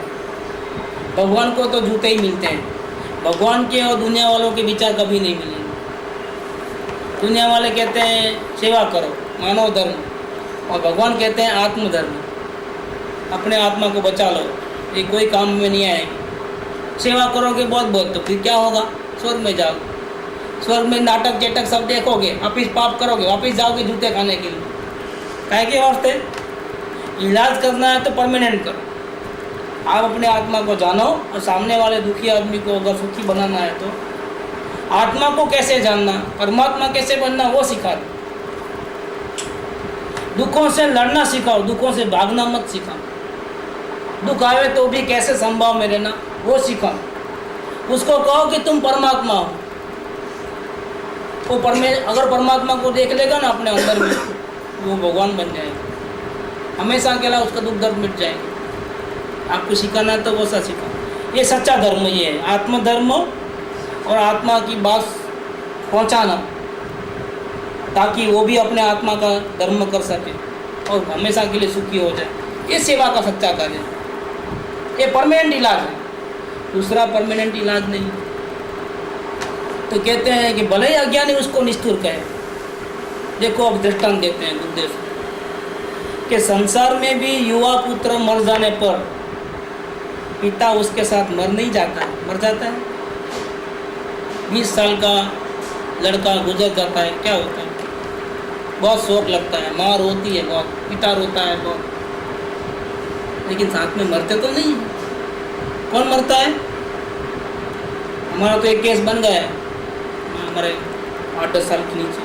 भगवान को तो जूते ही मिलते हैं। भगवान के और दुनिया वालों के विचार कभी नहीं मिलेंगे। दुनिया वाले कहते हैं सेवा करो, मानव धर्म, और भगवान कहते हैं आत्मधर्म, अपने आत्मा को बचा लो, ये कोई काम में नहीं आएगी। सेवा करोगे बहुत बहुत तो फिर क्या होगा? स्वर्ग में जाओगे। स्वर्ग में नाटक चेटक सब देखोगे, वापिस पाप करोगे, वापिस जाओगे जूते खाने के लिए। काहे के वास्ते? इलाज करना है तो परमानेंट करो। आप अपने आत्मा को जानो और सामने वाले दुखी आदमी को अगर सुखी बनाना है तो आत्मा को कैसे जानना, परमात्मा कैसे बनना, वो सिखा दो। दुखों से लड़ना सिखाओ, दुखों से भागना मत सिखाओ। दुख आवे तो भी कैसे संभाव में रहना, वो सिखाओ। उसको कहो कि तुम परमात्मा हो। वो अगर परमात्मा को देख लेगा ना अपने अंदर में, वो भगवान बन जाएगा। हमेशा के लिए उसका दुख दर्द मिट जाएगा। आपको सिखाना है तो वो सा सिखाओ। ये सच्चा धर्म ये है, आत्मधर्म और आत्मा की बात पहुंचाना, ताकि वो भी अपने आत्मा का धर्म कर सके और हमेशा के लिए सुखी हो जाए। ये सेवा का सच्चा कार्य है, ये परमानेंट इलाज है, दूसरा परमानेंट इलाज नहीं। तो कहते हैं कि भले ही अज्ञानी उसको निष्ठुर कहे। देखो अब दृष्टांत देते हैं गुरुदेव कि संसार में भी युवा पुत्र मर जाने पर पिता उसके साथ मर नहीं जाता, मर जाता है। 20 साल का लड़का गुजर जाता है, क्या होता है? बहुत शोक लगता है, माँ रोती है बहुत, पिता रोता है बहुत, लेकिन साथ में मरते तो नहीं है। कौन मरता है? हमारा तो एक केस बन गया है, हमारे 8-10 साल के नीचे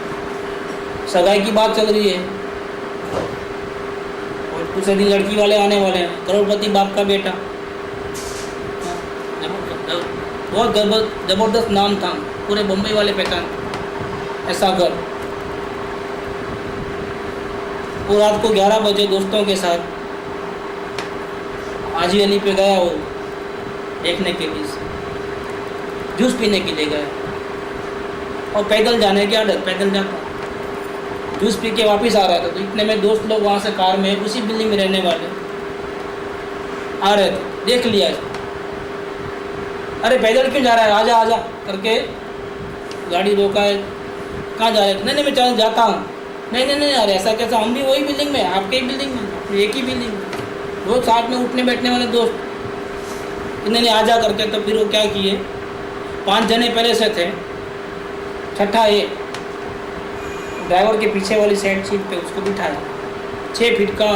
सगाई की बात चल रही है और दूसरे दिन लड़की वाले आने वाले हैं, करोड़पति बाप का बेटा, बहुत जबरदस्त नाम था, पूरे बम्बई वाले पहचान, ऐसा घर। वो रात को 11 बजे दोस्तों के साथ हाजी अली पे गया, वो देखने के लिए जूस पीने के लिए गया और पैदल जाने की आदत, पैदल जाता, जूस पी के वापस आ रहा था। तो इतने में दोस्त लोग वहाँ से कार में, उसी बिल्डिंग में रहने वाले आ रहे थे, देख लिया, अरे पैदल क्यों जा रहा है, आजा आजा करके गाड़ी रोका है। कहाँ जा रहे थे? नहीं मैं जाता हूँ। नहीं अरे ऐसा कैसा, हम भी वही बिल्डिंग में, आपके ही बिल्डिंग में, एक ही बिल्डिंग में, रोज साथ में उठने बैठने वाले दोस्त। नहीं आजा करके, तो फिर वो क्या किए, 5 जने पहले से थे, छठा ये ड्राइवर के पीछे वाली साइड सीट पे उसको बिठाया। 6 फीट का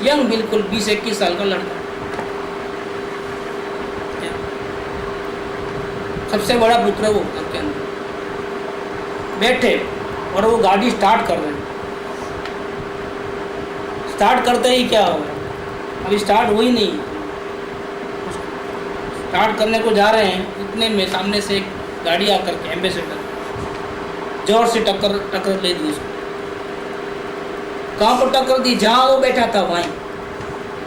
यंग, बिल्कुल 20-21 साल का लड़का, सबसे बड़ा पुत्र वो घर के अंदर बैठे और वो गाड़ी स्टार्ट कर रहे हैं। स्टार्ट करते ही क्या हो गया, अभी स्टार्ट हुई नहीं, स्टार्ट करने को जा रहे हैं, इतने में सामने से एक गाड़ी आकर के एम्बेसडर जोर से टक्कर ले दी उसको। कहाँ पर टक्कर दी? जहाँ वो बैठा था वहीं,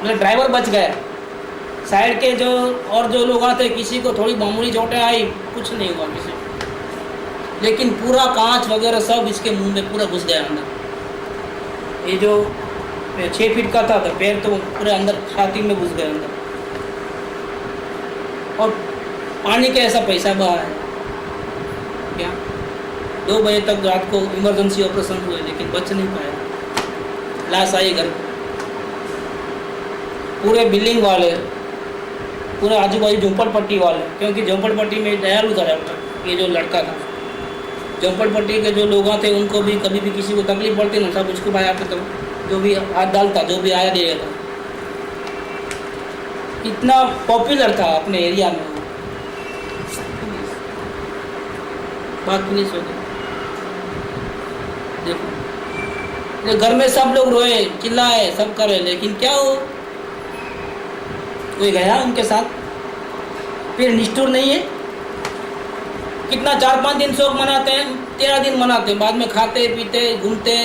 मतलब ड्राइवर बच गया। साइड के जो और जो लोग आते, किसी को थोड़ी मामूली चोटें आई, कुछ नहीं हुआ किसी को, लेकिन पूरा कांच वगैरह सब इसके मुंह में पूरा घुस गया अंदर। ये जो 6 फीट का था तो पैर तो पूरे अंदर छाती में घुस गए अंदर, और पानी का ऐसा पैसा बहा है क्या। 2 बजे तक रात को इमरजेंसी ऑपरेशन हुए, लेकिन बच नहीं पाया, लाश आई घर। पूरे बिल्डिंग वाले, पूरे आजू बाजू झोंपड़पट्टी वाले, क्योंकि झोंपड़पट्टी में दयालु था ये जो लड़का था, झोंपड़पट्टी के जो लोग थे उनको भी कभी भी किसी को तकलीफ पड़ती ना, सब उसको भाई आते, तो जो भी हाथ डालता, जो भी आया दे था। इतना पॉपुलर था अपने एरिया में। बात फिनिश हो गई। देखो घर में सब लोग रोए, चिल्लाए, सब करे, लेकिन क्या हो, कोई गया उनके साथ? फिर निष्ठुर नहीं है। कितना 4-5 दिन शोक मनाते हैं, 13 दिन मनाते हैं, बाद में खाते पीते घूमते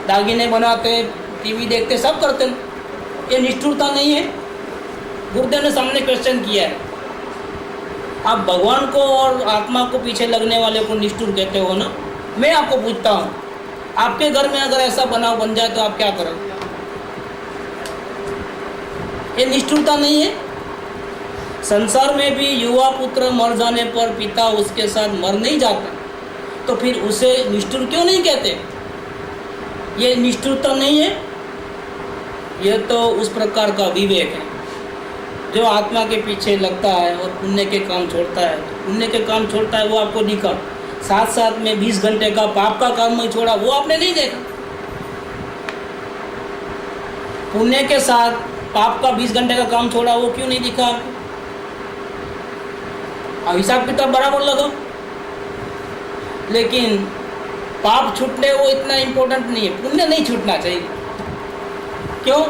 दागिने बनाते, टीवी देखते, सब करते हैं। ये निष्ठुरता नहीं है? गुरुदेव ने सामने क्वेश्चन किया है, आप भगवान को और आत्मा को पीछे लगने वाले को निष्ठुर कहते हो ना? मैं आपको पूछता हूँ, आपके घर में अगर ऐसा बनाव बन जाए तो आप क्या करोगे? ये निष्ठुरता नहीं है? संसार में भी युवा पुत्र मर जाने पर पिता उसके साथ मर नहीं जाता, तो फिर उसे निष्ठुर क्यों नहीं कहते? ये निष्ठुरता नहीं है, यह तो उस प्रकार का विवेक है जो आत्मा के पीछे लगता है और पुण्य के काम छोड़ता है। पुण्य के काम छोड़ता है वो आपको दिखा, साथ में 20 घंटे का पाप का काम नहीं छोड़ा, वो आपने नहीं देखा। पुण्य के साथ पाप का 20 घंटे का काम छोड़ा, वो क्यों नहीं दिखा आपको? अब हिसाब किताब बराबर लगाओ। लेकिन पाप छूटने वो इतना इम्पोर्टेंट नहीं है, पुण्य नहीं छूटना चाहिए। क्यों?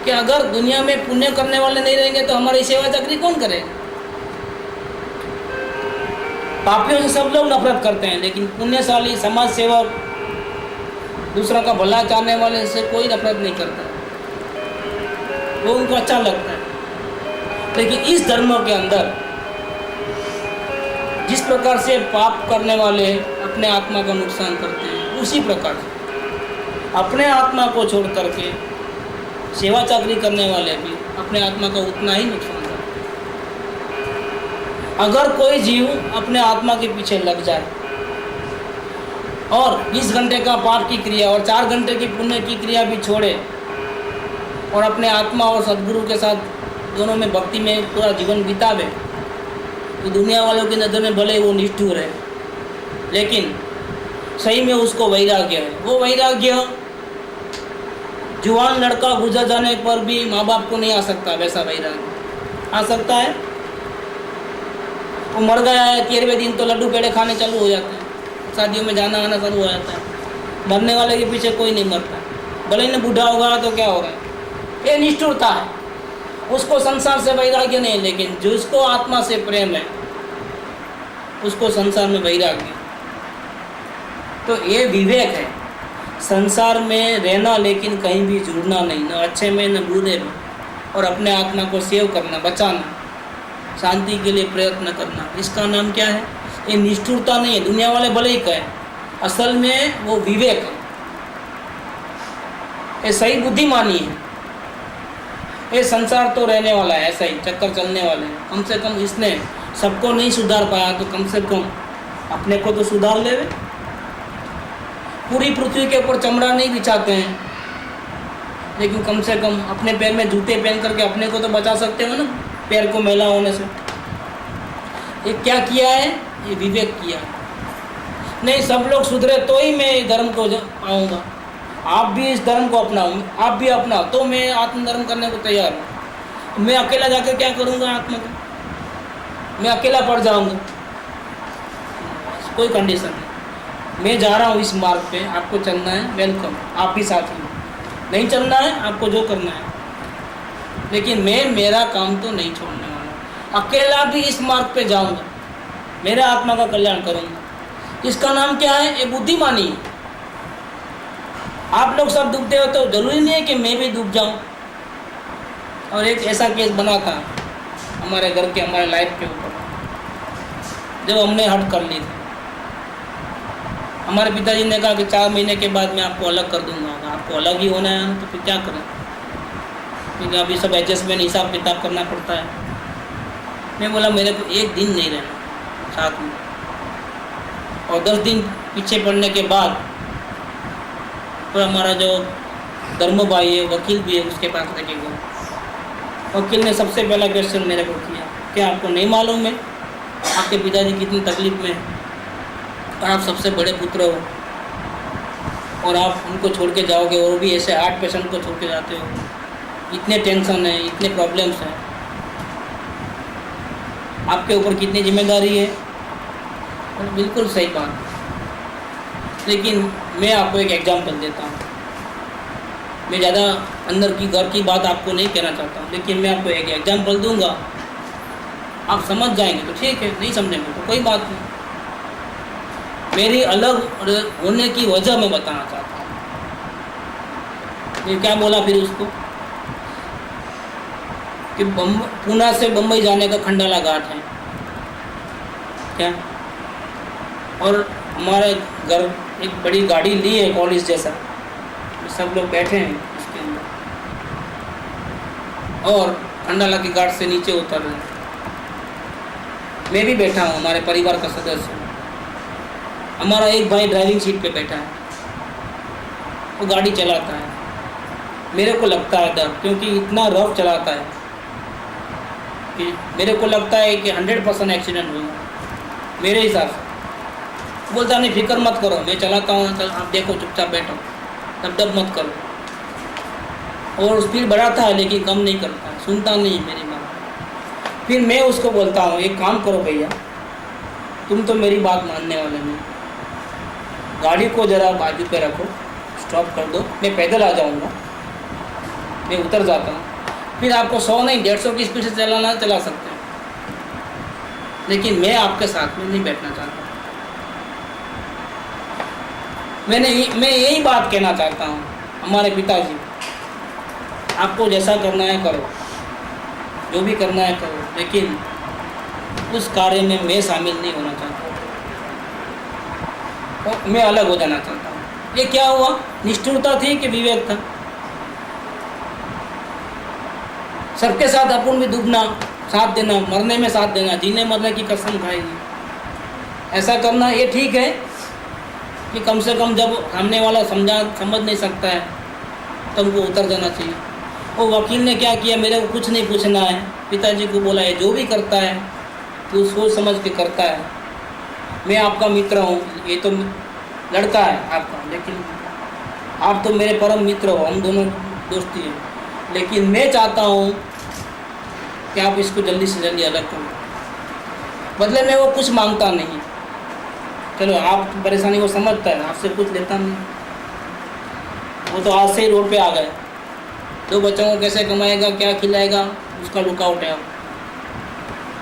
कि अगर दुनिया में पुण्य करने वाले नहीं रहेंगे तो हमारी सेवा चाकरी कौन करेगा? पापियों से सब लोग नफरत करते हैं, लेकिन पुण्यशाली समाज सेवक, दूसरा का भला चाहने वाले से कोई नफरत नहीं करता, वो उनको अच्छा लगता है। लेकिन इस धर्म के अंदर जिस प्रकार से पाप करने वाले अपने आत्मा का नुकसान करते हैं, उसी प्रकार से अपने आत्मा को छोड़ करके सेवा चाकरी करने वाले भी अपने आत्मा का उतना ही नुकसान करते हैं। अगर कोई जीव अपने आत्मा के पीछे लग जाए और 20 घंटे का पाप की क्रिया और 4 घंटे की पुण्य की क्रिया भी छोड़े और अपने आत्मा और सद्गुरु के साथ दोनों में भक्ति में पूरा जीवन बितावे, तो दुनिया वालों की नज़र में भले वो निष्ठुर है, लेकिन सही में उसको वैराग्य है। वो वैराग्य जुआन लड़का गुजर जाने पर भी माँ बाप को नहीं आ सकता, वैसा वैराग्य आ सकता है। वो मर गया है 13वें दिन तो लड्डू पेड़े खाने चालू हो जाते हैं, शादियों में जाना आना चालू हो जाता है। मरने वाले के पीछे कोई नहीं मरता, भले ही बूढ़ा होगा तो क्या होगा, ये निष्ठुरता है। उसको संसार से वैराग्य नहीं, लेकिन जिसको आत्मा से प्रेम है उसको संसार में वैराग्य। तो ये विवेक है, संसार में रहना लेकिन कहीं भी जुड़ना नहीं, न अच्छे में न बुरे में, और अपने आत्मा को सेव करना, बचाना, शांति के लिए प्रयत्न करना, इसका नाम क्या है? ये निष्ठुरता नहीं है। दुनिया वाले भले ही कहें, असल में वो विवेक है, ये सही बुद्धिमानी है। ये संसार तो रहने वाला है, ऐसा ही चक्कर चलने वाले हैं। कम से कम इसने सबको नहीं सुधार पाया तो कम से कम अपने को तो सुधार ले। पूरी पृथ्वी के ऊपर चमड़ा नहीं बिछाते हैं, लेकिन कम से कम अपने पैर में जूते पहन करके अपने को तो बचा सकते हो ना, पैर को मैला होने से। ये क्या किया है? ये विवेक किया है। नहीं, सब लोग सुधरे तो ही मैं धर्म को पाऊँगा। आप भी इस धर्म को अपनाओ, आप भी अपनाओ, तो मैं आत्मधर्म करने को तैयार हूँ। मैं अकेला जाकर क्या करूँगा? आत्मा को मैं अकेला पड़ जाऊँगा, कोई कंडीशन नहीं। मैं जा रहा हूँ इस मार्ग पे, आपको चलना है, वेलकम, आप भी साथ में। नहीं चलना है, आपको जो करना है, लेकिन मैं मेरा काम तो नहीं छोड़ने वाला। अकेला भी इस मार्ग पे जाऊँगा, मेरे आत्मा का कल्याण करूँगा। इसका नाम क्या है? ये बुद्धिमानी है। आप लोग सब डूबते हो तो जरूरी नहीं है कि मैं भी डूब जाऊं। और एक ऐसा केस बना था हमारे घर के, हमारे लाइफ के ऊपर, जब हमने हट कर ली थी। हमारे पिताजी ने कहा कि 4 महीने के बाद मैं आपको अलग कर दूंगा। आपको अलग ही होना है तो फिर क्या करें, क्योंकि अभी सब एडजस्टमेंट हिसाब किताब करना पड़ता है। मैं बोला मेरे को 1 दिन नहीं रहना साथ में। और 10 दिन पीछे पड़ने के बाद तो हमारा जो धर्म भाई है, वकील भी है, उसके पास लेके गया। वकील ने सबसे पहला क्वेश्चन मेरे को किया, क्या आपको नहीं मालूम है आपके पिताजी कितनी तकलीफ में है, और आप सबसे बड़े पुत्र हो, और आप उनको छोड़ के जाओगे, और भी ऐसे 8 पेशेंट को छोड़ के जाते हो। इतने टेंशन है, इतने प्रॉब्लम्स हैं, आपके ऊपर कितनी जिम्मेदारी है। और बिल्कुल सही बात। लेकिन मैं आपको एक एग्जाम्पल देता हूँ। मैं ज़्यादा अंदर की घर की बात आपको नहीं कहना चाहता हूँ, लेकिन मैं आपको एक एग्जाम्पल दूंगा, आप समझ जाएंगे तो ठीक है, नहीं समझेंगे तो कोई बात नहीं। मेरी अलग होने की वजह मैं बताना चाहता हूँ। मैं क्या बोला फिर उसको कि पूना से बम्बई जाने का खंडाला घाट है क्या, और हमारे घर एक बड़ी गाड़ी ली है कॉलेज जैसा, सब लोग बैठे हैं उसके अंदर, और खंडाला की घाट से नीचे उतर रहे हैं। मैं भी बैठा हूँ, हमारे परिवार का सदस्य। हमारा एक भाई ड्राइविंग सीट पे बैठा है, वो गाड़ी चलाता है। मेरे को लगता है डर, क्योंकि इतना रफ चलाता है कि मेरे को लगता है कि 100% एक्सीडेंट होगा मेरे हिसाब से। बोलता नहीं, फिक्र मत करो, मैं चलाता हूँ, आप देखो, चुपचाप बैठो, दब मत करो। और स्पीड बढ़ाता है लेकिन कम नहीं करता, सुनता नहीं मेरी बात। फिर मैं उसको बोलता हूँ, एक काम करो भैया, तुम तो मेरी बात मानने वाले नहीं, गाड़ी को ज़रा बाजू पे रखो, स्टॉप कर दो, मैं पैदल आ जाऊँगा, मैं उतर जाता हूँ। फिर आपको 100 नहीं 150 की स्पीड से चला सकते हैं, लेकिन मैं आपके साथ में नहीं बैठना चाहता। मैं यही बात कहना चाहता हूँ हमारे पिताजी, आपको जैसा करना है करो, जो भी करना है करो, लेकिन उस कार्य में मैं शामिल नहीं होना चाहता, और मैं अलग हो जाना चाहता हूँ। ये क्या हुआ? निष्ठुरता थी कि विवेक था? सबके साथ अपन भी डूबना, साथ देना, मरने में साथ देना, जीने मरने की कसम खाएगी, ऐसा करना ये ठीक है कि कम से कम जब सामने वाला समझ नहीं सकता है तब वो उतर जाना चाहिए। वो वकील ने क्या किया, मेरे को कुछ नहीं पूछना है, पिताजी को बोला है जो भी करता है तो सोच समझ के करता है, मैं आपका मित्र हूँ, ये तो लड़का है आपका, लेकिन आप तो मेरे परम मित्र हो, हम दोनों दोस्ती हैं, लेकिन मैं चाहता हूँ कि आप इसको जल्दी से जल्दी अलग करो। बदले में वो कुछ मांगता नहीं, चलो आप परेशानी को समझता है, आपसे कुछ लेता नहीं। वो तो आज से ही रोड पे आ गए, 2 बच्चों को कैसे कमाएगा, क्या खिलाएगा, उसका लुकआउट है।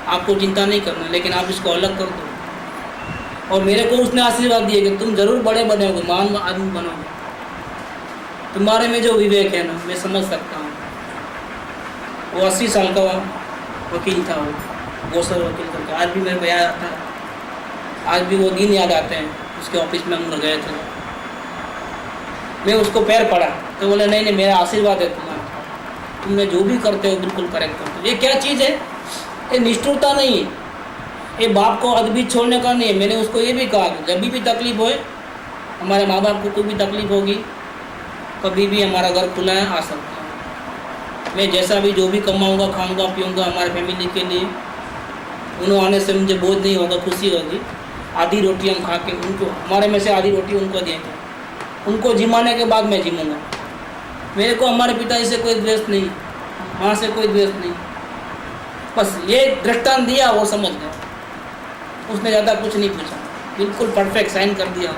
आपको चिंता नहीं करना, लेकिन आप इसको अलग कर दो। और मेरे को उसने आशीर्वाद दिए कि तुम जरूर बड़े बनोगे, महान आदमी बनोगे, तुम्हारे में जो विवेक है ना, मैं समझ सकता हूँ। वो 80 साल का वकील था, वो गोसर वकील करके, आज भी मेरे को याद आता है, आज भी वो दिन याद आते हैं। उसके ऑफिस में हम गए थे, मैं उसको पैर पड़ा तो बोले नहीं नहीं, मेरा आशीर्वाद है तुम्हारा, तुमने जो भी करते हो बिल्कुल करेक्ट करते हो। ये क्या चीज़ है? ये निष्ठुरता नहीं है, ये बाप को अदबीज छोड़ने का नहीं है। मैंने उसको ये भी कहा कि जब भी तकलीफ होए, हमारे माँ बाप को कोई भी तकलीफ होगी, कभी भी हमारा घर खुला है, आ सकता है। मैं जैसा भी जो भी कमाऊँगा, खाऊँगा, पीऊँगा हमारे फैमिली के लिए, उन्होंने आने से मुझे बोझ नहीं होगा, खुशी होगी। आधी रोटी हम खा के उनको, हमारे में से आधी रोटी उनको देंगे, उनको जिमाने के बाद मैं जिमूँगा। मेरे को हमारे पिताजी से कोई द्वेष नहीं, माँ से कोई द्वेष नहीं, बस ये दृष्टांत दिया, वो समझ गया, उसने ज़्यादा कुछ नहीं पूछा, बिल्कुल परफेक्ट साइन कर दिया।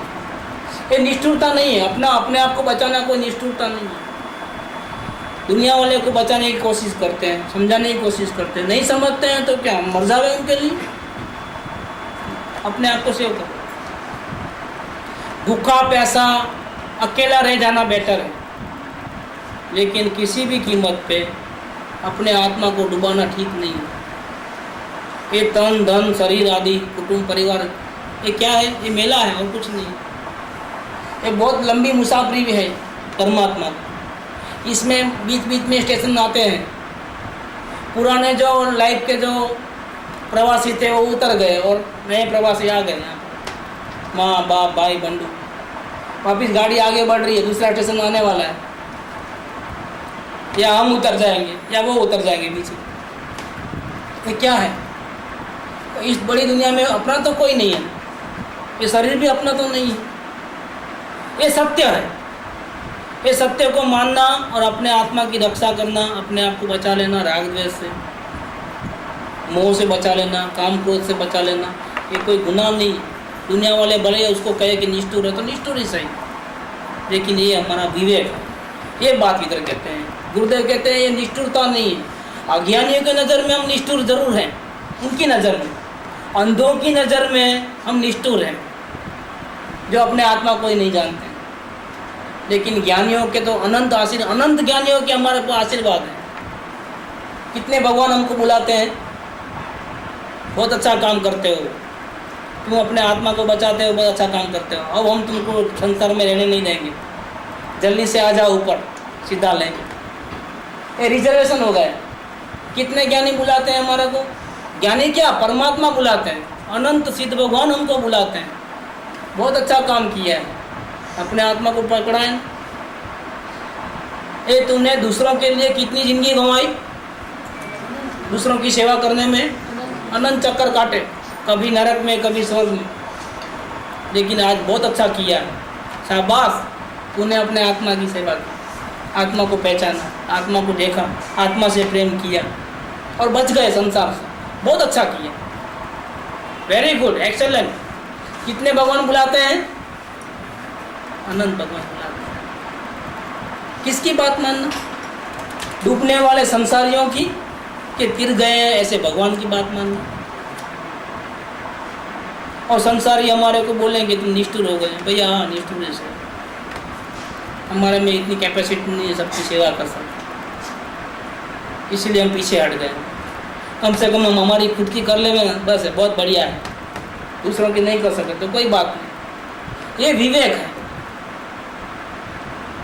ये निष्ठुरता नहीं है, अपने आप को बचाना कोई निष्ठुरता नहीं है। दुनिया वाले को बचाने की कोशिश करते हैं, समझाने की कोशिश करते हैं, नहीं समझते हैं तो क्या मर जावे उनके लिए? अपने आप को सेव करो। भूखा प्यासा अकेला रह जाना बेटर है, लेकिन किसी भी कीमत पे अपने आत्मा को डुबाना ठीक नहीं है। ये तन धन शरीर आदि कुटुंब परिवार, ये क्या है? ये मेला है और कुछ नहीं। ये बहुत लंबी मुसाफरी भी है परमात्मा की। इसमें बीच बीच में स्टेशन आते हैं। पुराने जो लाइफ के जो प्रवासी थे वो उतर गए और नए प्रवासी आ गए यहाँ पर। माँ बाप भाई बंधु, वापिस गाड़ी आगे बढ़ रही है, दूसरा स्टेशन आने वाला है, या हम उतर जाएंगे या वो उतर जाएंगे बीच में। ये क्या है? इस बड़ी दुनिया में अपना तो कोई नहीं है, ये शरीर भी अपना तो नहीं है। ये सत्य है, ये सत्य को मानना और अपने आत्मा की रक्षा करना, अपने आप को बचा लेना, राग द्वेष से, मोह से बचा लेना, काम क्रोध से बचा लेना, ये कोई गुनाह नहीं। दुनिया वाले भले उसको कहे कि निष्ठुर है तो निष्ठुर ही सही, लेकिन ये हमारा विवेक है। ये बात इधर कहते हैं, गुरुदेव कहते हैं ये निष्ठुरता नहीं है। अज्ञानियों की नज़र में हम निष्ठुर जरूर हैं, उनकी नज़र में, अंधों की नज़र में हम निष्ठुर हैं, जो अपने आत्मा को ही नहीं जानते। लेकिन ज्ञानियों के तो अनंत आशीर्वाद, अनंत ज्ञानियों के हमारे पास आशीर्वाद है। कितने भगवान हमको बुलाते हैं, बहुत अच्छा काम करते हो तुम, अपने आत्मा को बचाते हो, बहुत अच्छा काम करते हो, अब हम तुमको संसार में रहने नहीं देंगे, जल्दी से आ जाओ ऊपर, सीधा लेंगे। ये रिजर्वेशन हो गया। कितने ज्ञानी बुलाते हैं हमारे को? ज्ञानी क्या, परमात्मा बुलाते हैं, अनंत सिद्ध भगवान हमको बुलाते हैं। बहुत अच्छा काम किया है, अपने आत्मा को पकड़ा है। ये तुमने दूसरों के लिए कितनी जिंदगी गंवाई, दूसरों की सेवा करने में अनंत चक्कर काटे, कभी नरक में कभी स्वर्ग में, लेकिन आज बहुत अच्छा किया। शाबाश, तूने अपने आत्मा की सेवा की, आत्मा को पहचाना, आत्मा को देखा, आत्मा से प्रेम किया और बच गए संसार से। बहुत अच्छा किया, वेरी गुड, एक्सेलेंट। कितने भगवान बुलाते हैं? अनंत भगवान बुलाते हैं। किसकी बात मानना? डूबने वाले संसारियों की, कि तिर गए हैं ऐसे भगवान की बात मानना? और संसारी हमारे को बोलेंगे तुम निष्ठुर हो गए। भैया हाँ, निष्ठुर है, हमारे में इतनी कैपेसिटी नहीं है सबकी सेवा कर सकते, इसीलिए हम पीछे हट गए। कम से कम हम हमारी खुद की कर ले ना, बस है, बहुत बढ़िया है। दूसरों की नहीं कर सकते तो कोई बात नहीं, ये विवेक है।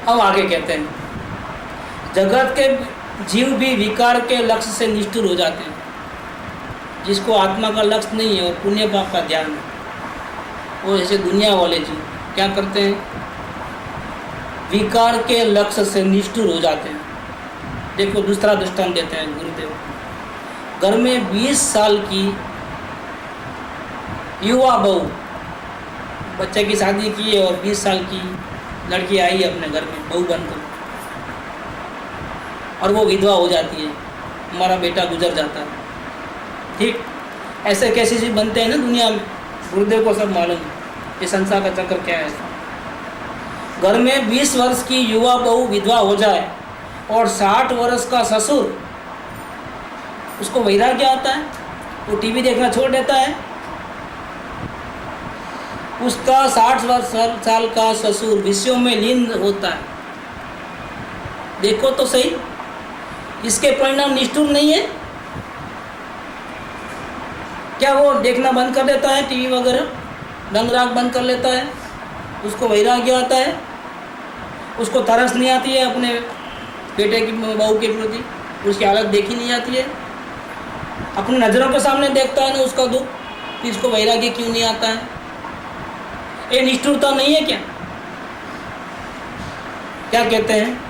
अब आगे कहते हैं, जगत के जीव भी विकार के लक्ष्य से निष्ठुर हो जाते हैं। जिसको आत्मा का लक्ष्य नहीं है और पुण्य पाप का ध्यान है, वो जैसे दुनिया वाले जीव क्या करते हैं, विकार के लक्ष्य से निष्ठुर हो जाते हैं। देखो दूसरा दृष्टांत देते हैं गुरुदेव। घर में 20 साल की युवा बहू, बच्चे की शादी की है और 20 साल की लड़की आई अपने घर में बहू बनकर, और वो विधवा हो जाती है, हमारा बेटा गुजर जाता है। ठीक, ऐसे कैसे चीज बनते हैं ना दुनिया में, गुरुदेव को सब मालूम है ये संसार का चक्कर क्या है। घर में 20 वर्ष की युवा बहू विधवा हो जाए और 60 वर्ष का ससुर, उसको वैराग्य आता है, वो टीवी देखना छोड़ देता है। उसका 60 साल का ससुर विषयों में लीन होता है। देखो तो सही, इसके परिणाम निष्ठुर नहीं है क्या? वो देखना बंद कर देता है टीवी वगैरह, रंग राग बंद कर लेता है, उसको वैराग्य आता है, उसको तरस नहीं आती है अपने बेटे की बहू के प्रति, उसकी हालत देखी नहीं जाती है, अपनी नज़रों के सामने देखता है ना उसका दुख, कि इसको वैराग्य क्यों नहीं आता है? ये निष्ठुरता नहीं है क्या? क्या कहते हैं,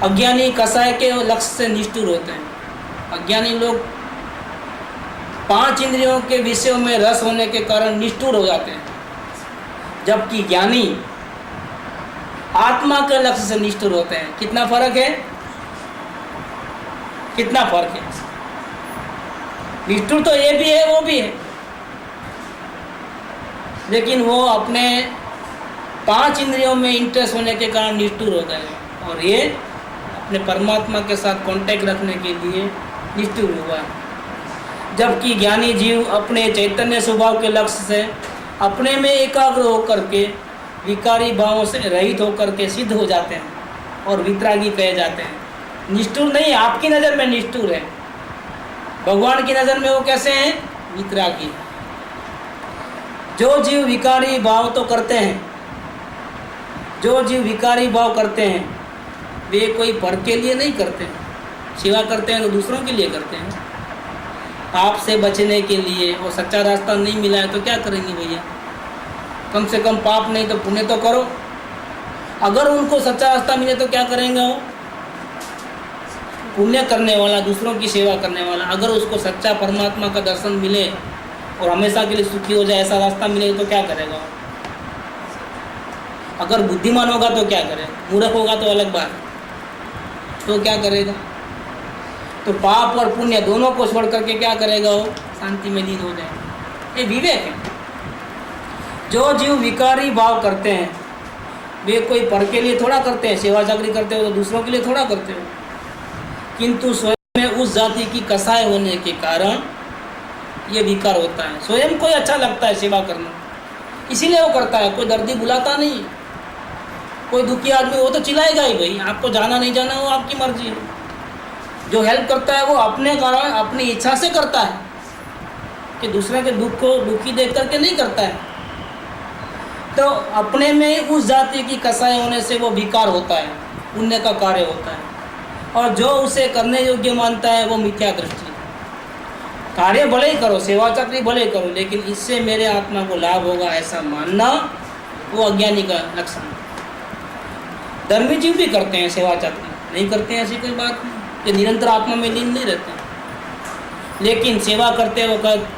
अज्ञानी कसाय के लक्ष्य से निष्ठुर होते हैं। अज्ञानी लोग 5 इंद्रियों के विषयों में रस होने के कारण निष्ठुर हो जाते हैं, जबकि ज्ञानी आत्मा के लक्ष्य से निष्ठुर होते हैं। कितना फर्क है, कितना फर्क है। निष्ठुर तो ये भी है वो भी है, लेकिन वो अपने 5 इंद्रियों में इंटरेस्ट होने के कारण निष्ठुर हो गए, और ये अपने परमात्मा के साथ कांटेक्ट रखने के लिए निष्ठुर हुआ है। जबकि ज्ञानी जीव अपने चैतन्य स्वभाव के लक्ष्य से अपने में एकाग्र होकर के विकारी भावों से रहित होकर के सिद्ध हो जाते हैं और वितरागी कहे जाते हैं। निष्ठुर नहीं, आपकी नज़र में निष्ठुर है, भगवान की नज़र में वो कैसे हैं, वितरागी। जो जीव विकारी भाव तो करते हैं, जो जीव विकारी भाव करते हैं, वे कोई पर के लिए नहीं करते हैं, सेवा करते हैं तो दूसरों के लिए करते हैं, पाप से बचने के लिए। और सच्चा रास्ता नहीं मिला है तो क्या करेंगे भैया, कम से कम पाप नहीं तो पुण्य तो करो। अगर उनको सच्चा रास्ता मिले तो क्या करेंगे वो, पुण्य करने वाला, दूसरों की सेवा करने वाला, अगर उसको सच्चा परमात्मा का दर्शन मिले और हमेशा के लिए सुखी हो जाए ऐसा रास्ता मिले तो क्या करेगा? अगर बुद्धिमान होगा तो क्या करेगा, मूर्ख होगा तो अलग बात, तो क्या करेगा? तो पाप और पुण्य दोनों को छोड़ करके क्या करेगा वो, शांति में लीन हो जाएगा। ये विवेक है। जो जीव विकारी भाव करते हैं वे कोई पर के लिए थोड़ा करते हैं, सेवा चाकरी करते हो तो दूसरों के लिए थोड़ा करते हो, किंतु स्वयं में उस जाति की कसाय होने के कारण ये विकार होता है। स्वयं को अच्छा लगता है सेवा करना, इसीलिए वो करता है, कोई दर्दी बुलाता नहीं। कोई दुखी आदमी हो तो चिल्लाएगा ही, भाई आपको जाना नहीं जाना वो आपकी मर्जी है। जो हेल्प करता है वो अपने कारण अपनी इच्छा से करता है, कि दूसरे के दुख को दुखी देख करके नहीं करता है। तो अपने में उस जाति की कसाई होने से वो विकार होता है, पुण्य का कार्य होता है, और जो उसे करने योग्य मानता है वो मिथ्या दृष्टि। कार्य भले ही करो, सेवा चाकरी भले ही करो, लेकिन इससे मेरे आत्मा को लाभ होगा ऐसा मानना वो अज्ञानी का लक्षण है। धर्मी जीव भी करते हैं सेवा चाकरी, नहीं करते हैं ऐसी कोई बात नहीं, कि निरंतर आत्मा में लीन नहीं रहते, लेकिन सेवा करते वक्त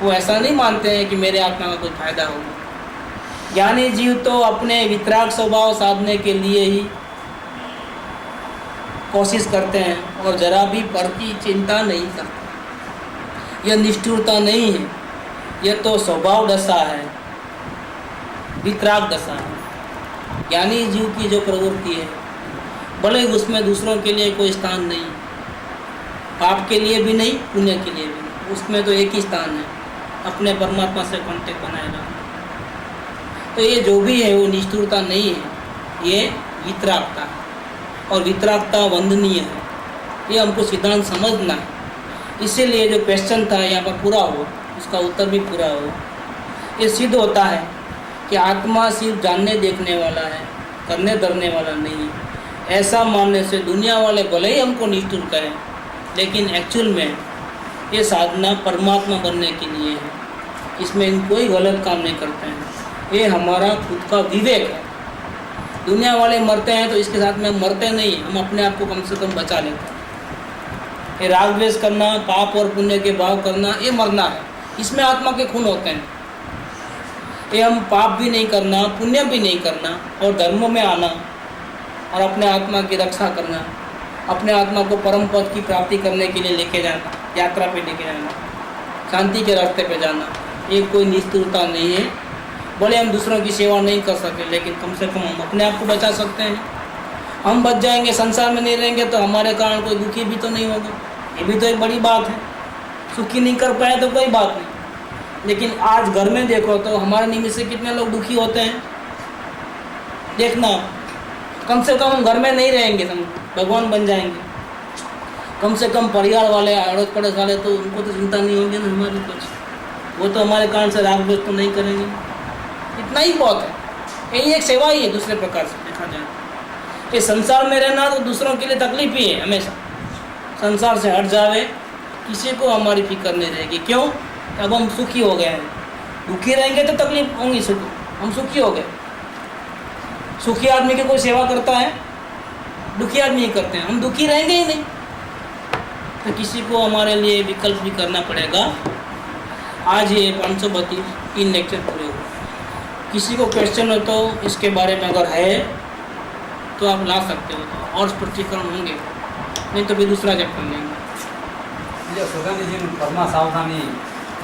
वो ऐसा नहीं मानते हैं कि मेरे आत्मा का कोई फायदा होगा। ज्ञानी जीव तो अपने वितराग स्वभाव साधने के लिए ही कोशिश करते हैं और जरा भी पर की चिंता नहीं करते। यह निष्ठुरता नहीं है, यह तो स्वभाव दशा है, वितराग दशा है। ज्ञानी जीव की जो प्रवृत्ति है, भले उसमें दूसरों के लिए कोई स्थान नहीं, पाप के लिए भी नहीं, पुण्य के लिए भी नहीं, उसमें तो एक ही स्थान है, अपने परमात्मा से कांटेक्ट बनाए रखना। तो ये जो भी है वो निष्ठुरता नहीं है, ये वितरागता है, और वितरागता वंदनीय है। ये हमको सिद्धांत समझना है। इसीलिए जो क्वेश्चन था यहाँ पर पूरा हुआ, उसका उत्तर भी पूरा हुआ। ये सिद्ध होता है कि आत्मा सिर्फ जानने देखने वाला है, करने धरने वाला नहीं है। ऐसा मानने से दुनिया वाले भले ही हमको निष्ठुर कहें, लेकिन एक्चुअल में ये साधना परमात्मा बनने के लिए है। इसमें हम कोई गलत काम नहीं करते हैं। ये हमारा खुद का विवेक है। दुनिया वाले मरते हैं तो इसके साथ में हम मरते नहीं, हम अपने आप को कम से कम बचा लेते हैं। ये राग द्वेष करना, पाप और पुण्य के भाव करना, ये मरना है। इसमें आत्मा के खून होते हैं। ये हम पाप भी नहीं करना, पुण्य भी नहीं करना, और धर्म में आना और अपने आत्मा की रक्षा करना, अपने आत्मा को परम पद की प्राप्ति करने के लिए लेके जाना, यात्रा पे लेके जाना, शांति के रास्ते पे जाना, ये कोई निष्ठुरता नहीं है। भले हम दूसरों की सेवा नहीं कर सके, लेकिन कम से कम हम अपने आप को बचा सकते हैं। हम बच जाएंगे, संसार में नहीं रहेंगे तो हमारे कारण कोई दुखी भी तो नहीं होगा। ये भी तो एक बड़ी बात है। सुखी नहीं कर पाए तो कोई बात नहीं, लेकिन आज घर में देखो तो हमारे निमित्त से कितने लोग दुखी होते हैं। देखना, कम से कम हम घर में नहीं रहेंगे, हम भगवान बन जाएंगे। कम से कम परिवार वाले, अड़ोस पड़ोस वाले, तो उनको तो चिंता नहीं होगी ना हमारी कुछ, वो तो हमारे कारण से राग द्वेष तो नहीं करेंगे। इतना ही बहुत है। यही एक सेवा ही है दूसरे प्रकार से देखा जाए। ये संसार में रहना तो दूसरों के लिए तकलीफ ही है हमेशा। संसार से हट जावे, किसी को हमारी फिक्र नहीं रहेगी। क्यों? अब हम सुखी हो गए हैं। दुखी रहेंगे तो तकलीफ होंगी, हम सुखी हो गए। सुखी आदमी की कोई सेवा करता है? दुखी आदमी ही करते हैं। हम दुखी रहेंगे ही नहीं, तो किसी को हमारे लिए विकल्प भी करना पड़ेगा। आज ये 532 3 लेक्चर पूरे हुए। किसी को क्वेश्चन हो तो इसके बारे में अगर है तो आप ला सकते हो, तो और स्पष्टीकरण होंगे, नहीं तो भी दूसरा चैप्टर लेंगे। બીજો સુગંધીજીનું કર્મા સાવધાની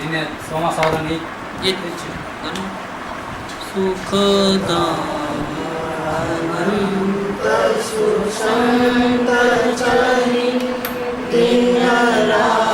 એને સોમાં સાવધાની ये सुखदा सुसंत चलनी दिन रात